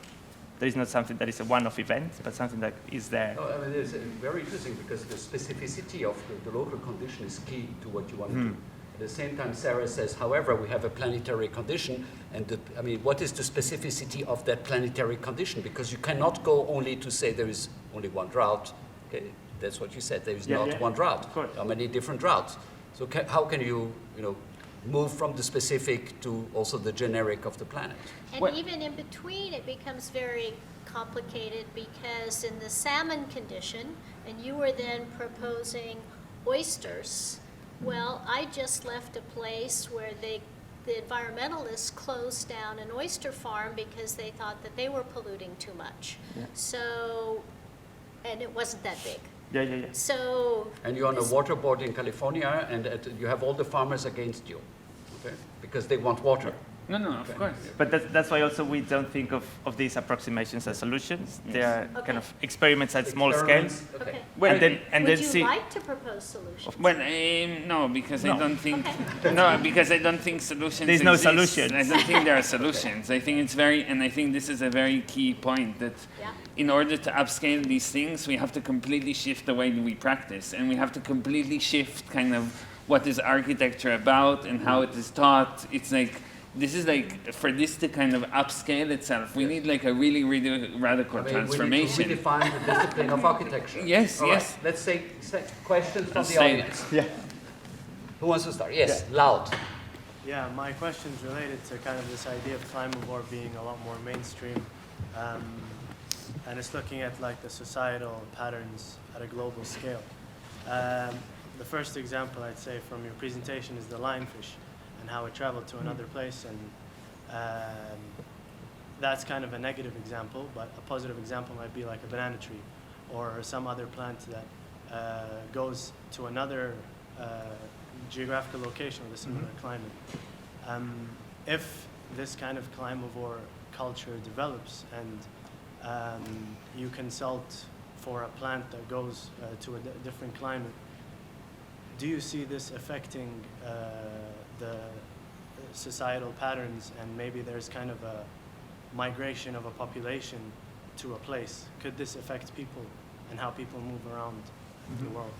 There is not something that is a one-off event, but something that is there. No, I mean, it's very interesting because the specificity of the local condition is key to what you want to do. At the same time, Sarah says, however, we have a planetary condition, and what is the specificity of that planetary condition? Because you cannot go only to say there is only one drought. Okay? That's what you said. There is not one drought. Of course. There are many different droughts. So how can you, move from the specific to also the generic of the planet? And even in between, it becomes very complicated because in the salmon condition, and you were then proposing oysters, well, I just left a place where the environmentalists closed down an oyster farm because they thought that they were polluting too much. Yeah. So, and it wasn't that big. Yeah. So. And you're on a water board in California, and you have all the farmers against you, okay? Because they want water. No, of course. But that's why also we don't think of these approximations as solutions. They are kind of experiments at small scale. Okay. Well, and Would then you like to propose solutions? Well, no, because I don't think because I don't think solutions. There's no exist. solutions. I don't think there are solutions. I think I think this is a very key point that in order to upscale these things, we have to completely shift the way that we practice, and we have to completely shift kind of what is architecture about and how it is taught. It's this is for this to kind of upscale itself, we need a really, really radical transformation. We need to redefine the discipline of architecture. Yes. Right. Let's take questions from the audience. Yeah. Who wants to start? Yes, loud. Yeah, my question is related to kind of this idea of CLIMAVORE being a lot more mainstream, and it's looking at the societal patterns at a global scale. The first example I'd say from your presentation is the lionfish and how it traveled to another place, and that's kind of a negative example, but a positive example might be like a banana tree or some other plant that goes to another geographical location with a similar climate. If this kind of CLIMAVORE culture develops and you consult for a plant that goes to a different climate, do you see this affecting the societal patterns, and maybe there's kind of a migration of a population to a place? Could this affect people and how people move around the world?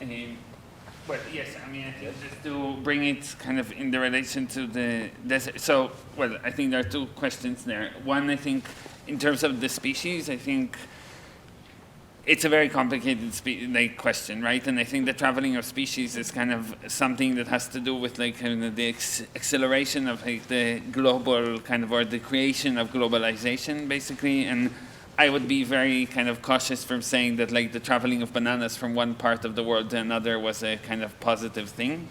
Well, yes, I think just to bring it kind of in the relation to the desert. So, I think there are two questions there. One, I think, in terms of the species, I think it's a very complicated question, right? And I think the traveling of species is kind of something that has to do with the acceleration of the global kind of, or the creation of globalization, basically. And I would be very kind of cautious from saying that the traveling of bananas from one part of the world to another was a kind of positive thing.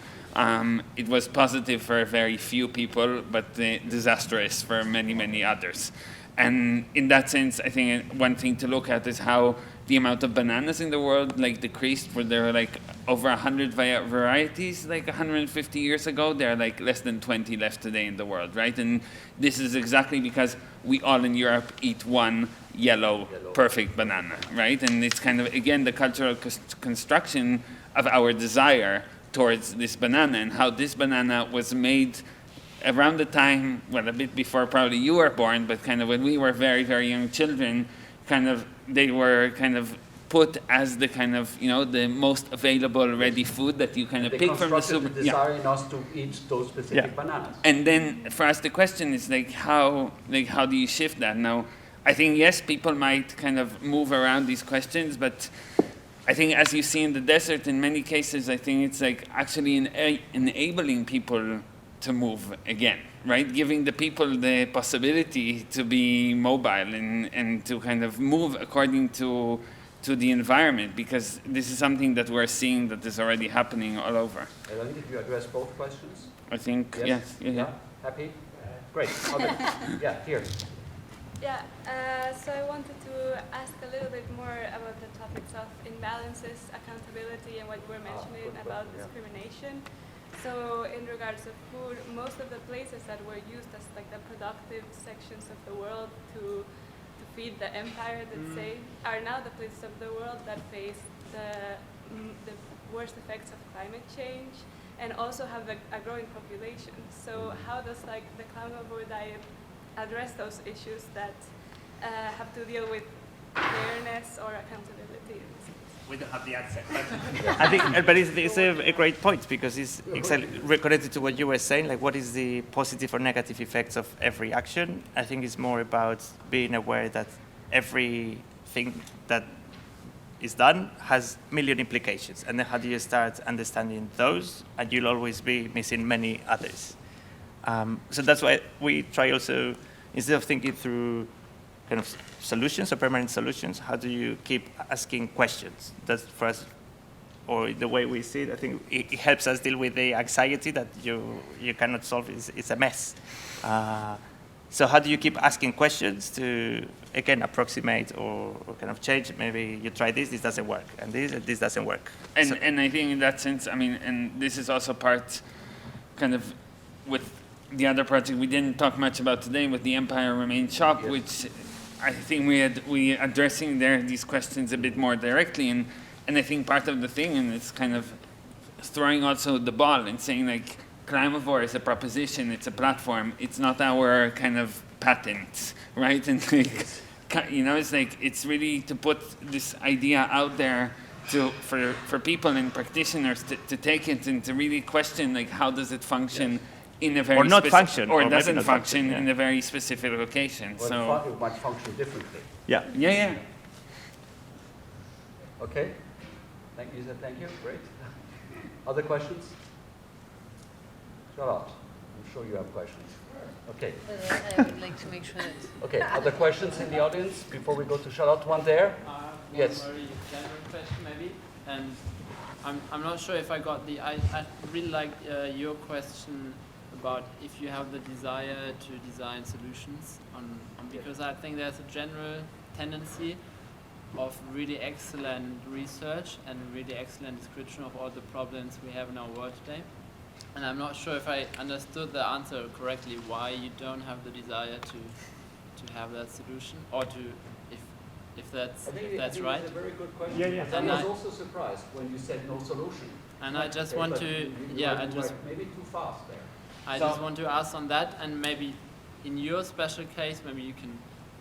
It was positive for very few people, but disastrous for many, many others. And in that sense, I think one thing to look at is how the amount of bananas in the world decreased, where there were over 100 varieties 150 years ago. There are less than 20 left today in the world, right? And this is exactly because we all in Europe eat one yellow perfect banana, right? And it's kind of, again, the cultural construction of our desire towards this banana, and how this banana was made around the time, a bit before probably you were born, but kind of when we were very, very young children, they were kind of put as the kind of, the most available ready food that you kind of pick from the super. They desiring us to eat those specific bananas. And then for us the question is how do you shift that? Now, I think yes, people might kind of move around these questions, but I think as you see in the desert, in many cases, I think it's like actually enabling people to move again, right? Giving the people the possibility to be mobile and to kind of move according to the environment, because this is something that we're seeing that is already happening all over. Alon, did you address both questions? I think, yes. Yeah. Happy? Great. Yeah, here. Yeah, so I wanted to ask a little bit more about the topics of imbalances, accountability, and what you were mentioning about discrimination. So in regards to food, most of the places that were used as like the productive sections of the world to feed the empire, let's say, are now the places of the world that face the worst effects of climate change and also have a growing population. So how does like the CLIMAVORE diet address those issues that have to deal with fairness or accountability? We don't have the answer. I think, but it's a great point, because it's exactly connected to what you were saying, like what is the positive or negative effects of every action. I think it's more about being aware that everything that is done has million implications, and then how do you start understanding those, and you'll always be missing many others. So that's why we try also, instead of thinking through kind of solutions or permanent solutions, how do you keep asking questions? That's for us, or the way we see it, I think it helps us deal with the anxiety that you cannot solve. It's a mess. So how do you keep asking questions to, again, approximate or kind of change? Maybe you try this doesn't work, and this doesn't work. And I think in that sense, I mean, and this is also part kind of with the other project we didn't talk much about today with the Empire Remains Shop, which I think we addressing these questions a bit more directly, and I think part of the thing, and it's kind of throwing also the ball and saying like CLIMAVORE is a proposition, it's a platform, it's not our kind of patent, right? And like, it's like it's really to put this idea out there for people and practitioners to take it and to really question like how does it function. In a very or not function, or doesn't function in a very specific location. Well, so it might function differently. Yeah. Okay. Thank you. Thank you. Great. Other questions? Charlotte, I'm sure you have questions. Okay. I would like to make sure that. Okay. Other questions in the audience before we go to Charlotte? One there. Yes. One very general question, maybe, and I'm not sure if I got the. I really like your question about if you have the desire to design solutions because I think there's a general tendency of really excellent research and really excellent description of all the problems we have in our world today. And I'm not sure if I understood the answer correctly, why you don't have the desire to have that solution, or to if that's right. That's a very good question. Yeah. I was also surprised when you said no solution. And I just want to maybe too fast there. I just want to ask on that, and maybe in your special case, maybe you can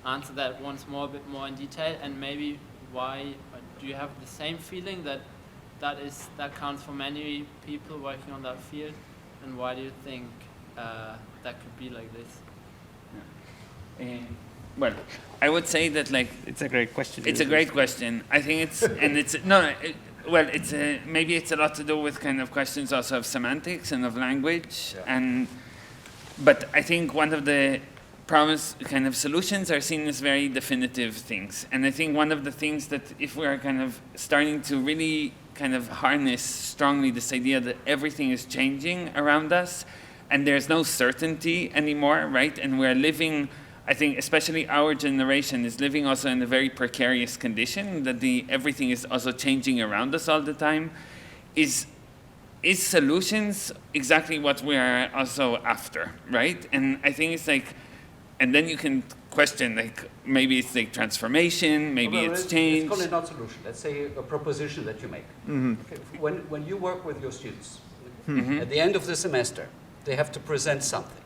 answer that once more, a bit more in detail, and maybe why do you have the same feeling that counts for many people working on that field, and why do you think that could be like this? Well, I would say that like it's a great question. It's a great question. I think maybe it's a lot to do with kind of questions also of semantics and of language, but I think one of the promised kind of solutions are seen as very definitive things, and I think one of the things that if we are kind of starting to really kind of harness strongly this idea that everything is changing around us, and there's no certainty anymore, right? And we're living. I think especially our generation is living also in a very precarious condition, that everything is also changing around us all the time. Is solutions exactly what we are also after, right? And I think it's like, and then you can question, like, maybe it's like transformation, maybe it's change. Let's call it not solution. Let's say a proposition that you make. Mm-hmm. Okay. When you work with your students, at the end of the semester, they have to present something.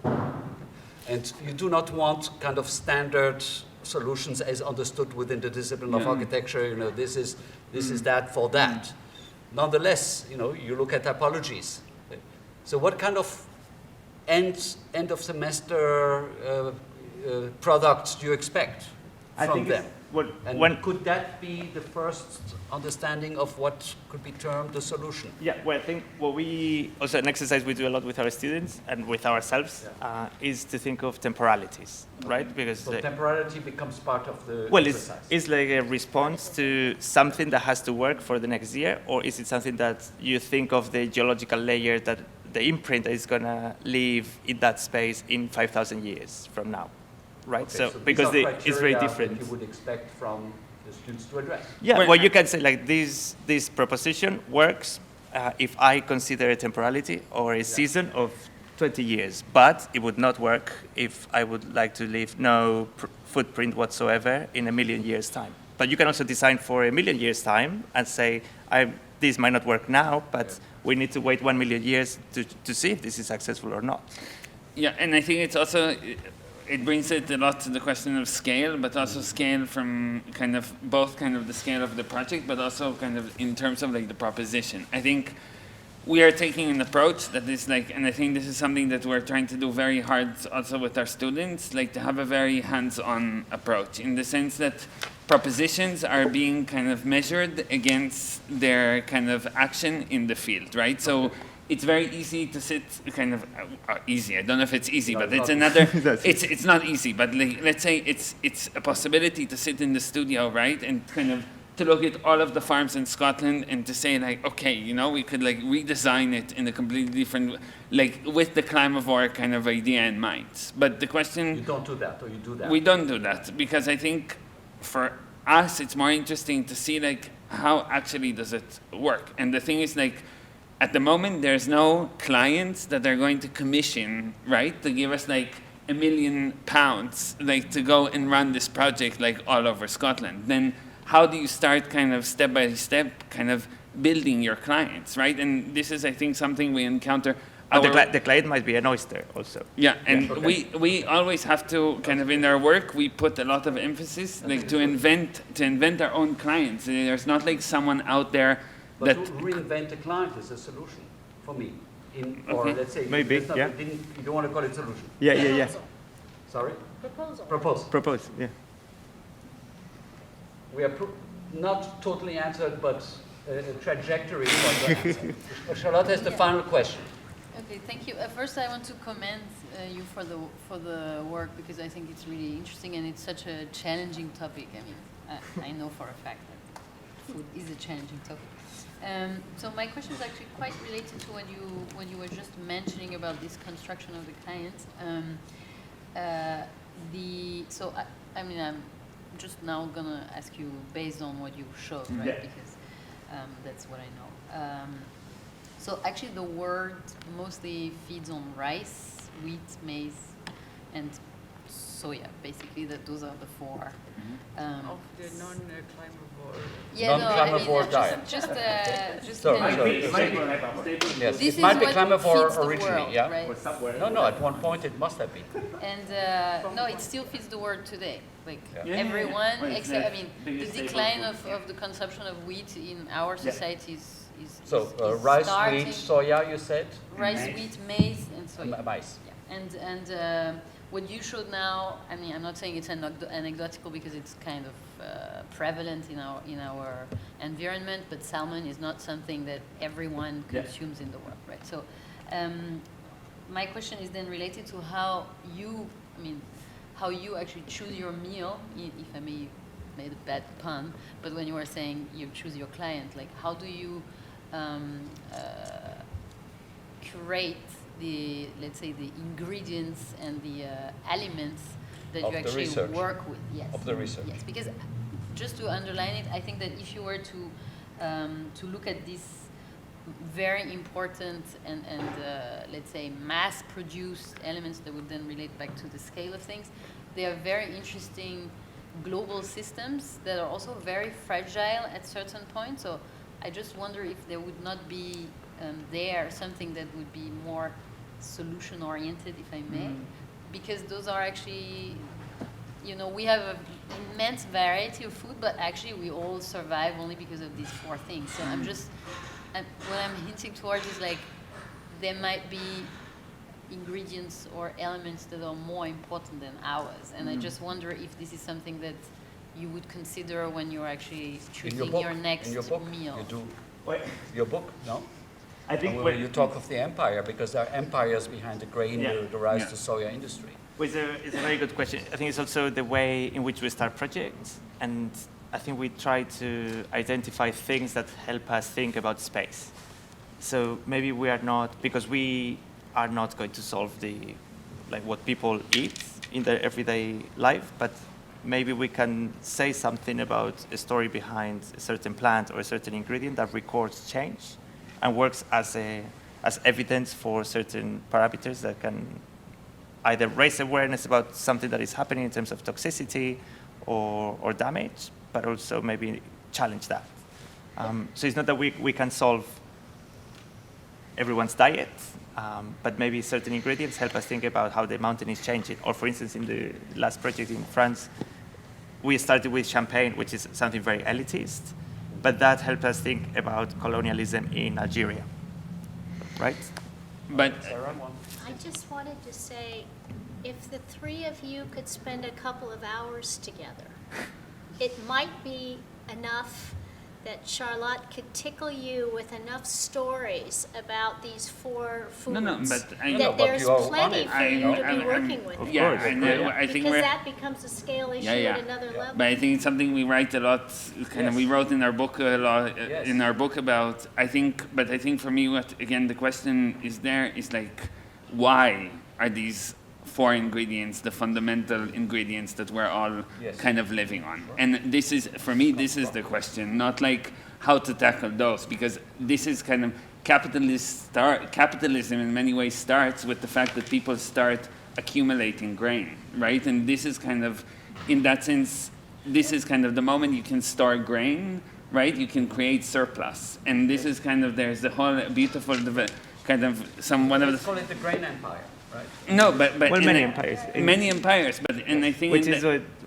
And you do not want kind of standard solutions as understood within the discipline of architecture. You know, this is that for that. Nonetheless, you know, you look at typologies. So what kind of end of semester products do you expect from them? And could that be the first understanding of what could be termed the solution? Yeah, well, I think what we, also an exercise we do a lot with our students and with ourselves is to think of temporalities, right? Because so temporality becomes part of the well, exercise. It's like a response to something that has to work for the next year, or is it something that you think of the geological layer that the imprint is going to live in that space in 5,000 years from now? Right, Okay, so because it's very different. That you would expect from the students to address. Yeah, well, you can say like this proposition works if I consider a temporality or a season of 20 years, but it would not work if I would like to leave no footprint whatsoever in 1,000,000 years' time. But you can also design for 1,000,000 years' time and say, this might not work now, but we need to wait 1,000,000 years to see if this is successful or not. Yeah, and I think it's also, it brings it a lot to the question of scale, but also scale from kind of both kind of the scale of the project, but also kind of in terms of like the proposition. I think we are taking an approach that is like, and I think this is something that we're trying to do very hard also with our students, like to have a very hands-on approach in the sense that propositions are being kind of measured against their kind of action in the field, right? So it's very easy to sit kind of easy. I don't know if it's easy, but it's another. It's not easy, but like, let's say it's a possibility to sit in the studio, right, and kind of to look at all of the farms in Scotland and to say like, okay, you know, we could like redesign it in a completely different, like with the CLIMAVORE kind of idea in mind. But the question, you don't do that, or you do that? We don't do that because I think for us it's more interesting to see like how actually does it work. And the thing is like, at the moment, there's no clients that are going to commission, right, to give us like £1 million, like to go and run this project like all over Scotland. Then how do you start kind of step by step kind of building your clients, right? And this is, I think, something we encounter. The client might be an oyster also. Yeah, and we always have to kind of in our work, we put a lot of emphasis like to invent our own clients. There's not like someone out there but to reinvent a client is a solution for me. Or let's say, maybe, not, you don't want to call it solution. Yeah. Sorry? Proposal. Propose, yeah. We are not totally answered, but a trajectory. Charlotte has the final question. Okay, thank you. First, I want to commend you for the work because I think it's really interesting and it's such a challenging topic. I mean, I know for a fact that food is a challenging topic. So my question is actually quite related to when you were just mentioning about this construction of the clients. I mean, I'm just now gonna ask you based on what you showed, right? Yeah. Because that's what I know. So actually, the word mostly feeds on rice, wheat, maize, and soya. Basically, those are the four. Of the non-CLIMAVORE. Yeah, non-CLIMAVORE diet. Just Yes, this it might be is what CLIMAVORE feeds the originally, world, yeah. right? No, at one point it must have been. And no, it still feeds the world today. Like Yeah. everyone, Well, except I mean, the biggest staple decline food, of the consumption of wheat in our society is So rice, starting. wheat, soya, you said? Rice, wheat, maize, and soya. Maize. Yeah. And what you showed now, I mean, I'm not saying it's anecdotal because it's kind of prevalent in our environment, but salmon is not something that everyone consumes in the world, right? So my question is then related to how you actually choose your meal, if I may made a bad pun, but when you were saying you choose your client, like how do you curate the, let's say, the ingredients and the elements that you actually work with? Yes. Of the research. Yes, because just to underline it, I think that if you were to look at this very important and let's say mass-produced elements that would then relate back to the scale of things, they are very interesting global systems that are also very fragile at certain points. So I just wonder if there would not be something that would be more solution-oriented, if I may, because those are actually you know, we have an immense variety of food, but actually we all survive only because of these 4 things. So what I'm hinting towards is like, there might be ingredients or elements that are more important than ours. And I just wonder if this is something that you would consider when you're actually choosing your next meal. You do. Your book, no? I think when you talk of the empire, because there are empires behind the grain, the rice, the soya industry. Well, it's a very good question. I think it's also the way in which we start projects, and I think we try to identify things that help us think about space. So maybe we are not, because we are not going to solve what people eat in their everyday life, but maybe we can say something about a story behind a certain plant or a certain ingredient that records change and works as evidence for certain parameters that can either raise awareness about something that is happening in terms of toxicity or damage, but also maybe challenge that. So it's not that we can solve everyone's diet, but maybe certain ingredients help us think about how the mountain is changing. Or for instance, in the last project in France, we started with champagne, which is something very elitist, but that helped us think about colonialism in Algeria, right? But I just wanted to say, if the 3 of you could spend a couple of hours together, it might be enough that Charlotte could tickle you with enough stories about these 4 foods. No, but I know. That there's But you are plenty for you to be working with. I think Because that becomes a scale issue at another level. But I think it's something we write a lot. We wrote in our book a lot. In our book about. I think for me, what again the question is there is like, why are these 4 ingredients the fundamental ingredients that we're all kind of living on? And this is, for me, this is the question, not like how to tackle those, because this is kind of capitalism in many ways starts with the fact that people start accumulating grain, right? And this is kind of, in that sense, this is kind of the moment you can store grain, right? You can create surplus. And this is kind of, there's the whole beautiful kind of one of the... Let's call it the grain empire. Right. No, but many empires. Many empires, but and I think which is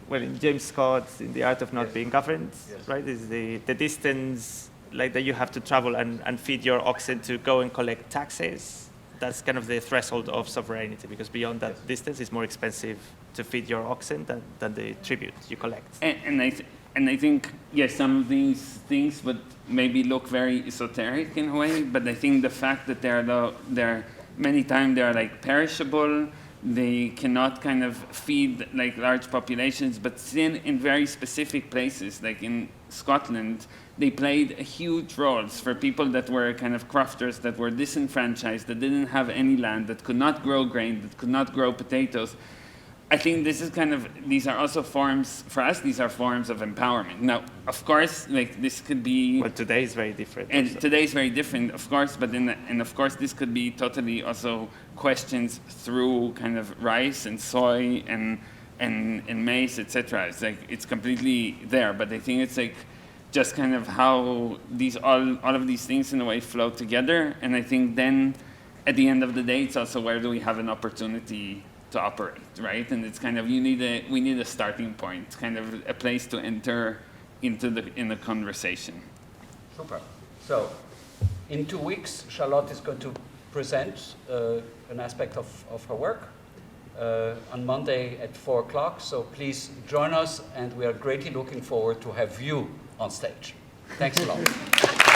what in James Scott in The Art of Not Being Governed, right? Is the distance like that you have to travel and feed your oxen to go and collect taxes. That's kind of the threshold of sovereignty, because beyond that distance, it's more expensive to feed your oxen than the tribute you collect. And I think some of these things would maybe look very esoteric in a way, but I think the fact that they're many times they are like perishable, they cannot kind of feed like large populations, but still in very specific places, like in Scotland, they played huge roles for people that were kind of crofters, that were disenfranchised, that didn't have any land, that could not grow grain, that could not grow potatoes. I think this is these are also forms, for us, these are forms of empowerment. Now, of course, like this could be... Well, today is very different. And also. today is very different, of course, but and of course this could be totally also questions through kind of rice and soy and maize, etc. It's like, it's completely there, but I think it's like just kind of how these, all of these things in a way flow together, and I think then at the end of the day, it's also where do we have an opportunity to operate, right? And it's kind of, we need a starting point, kind of a place to enter into the conversation. Super. So, in 2 weeks, Charlotte is going to present an aspect of her work on Monday at 4 o'clock. So please join us, and we are greatly looking forward to have you on stage. Thanks a lot.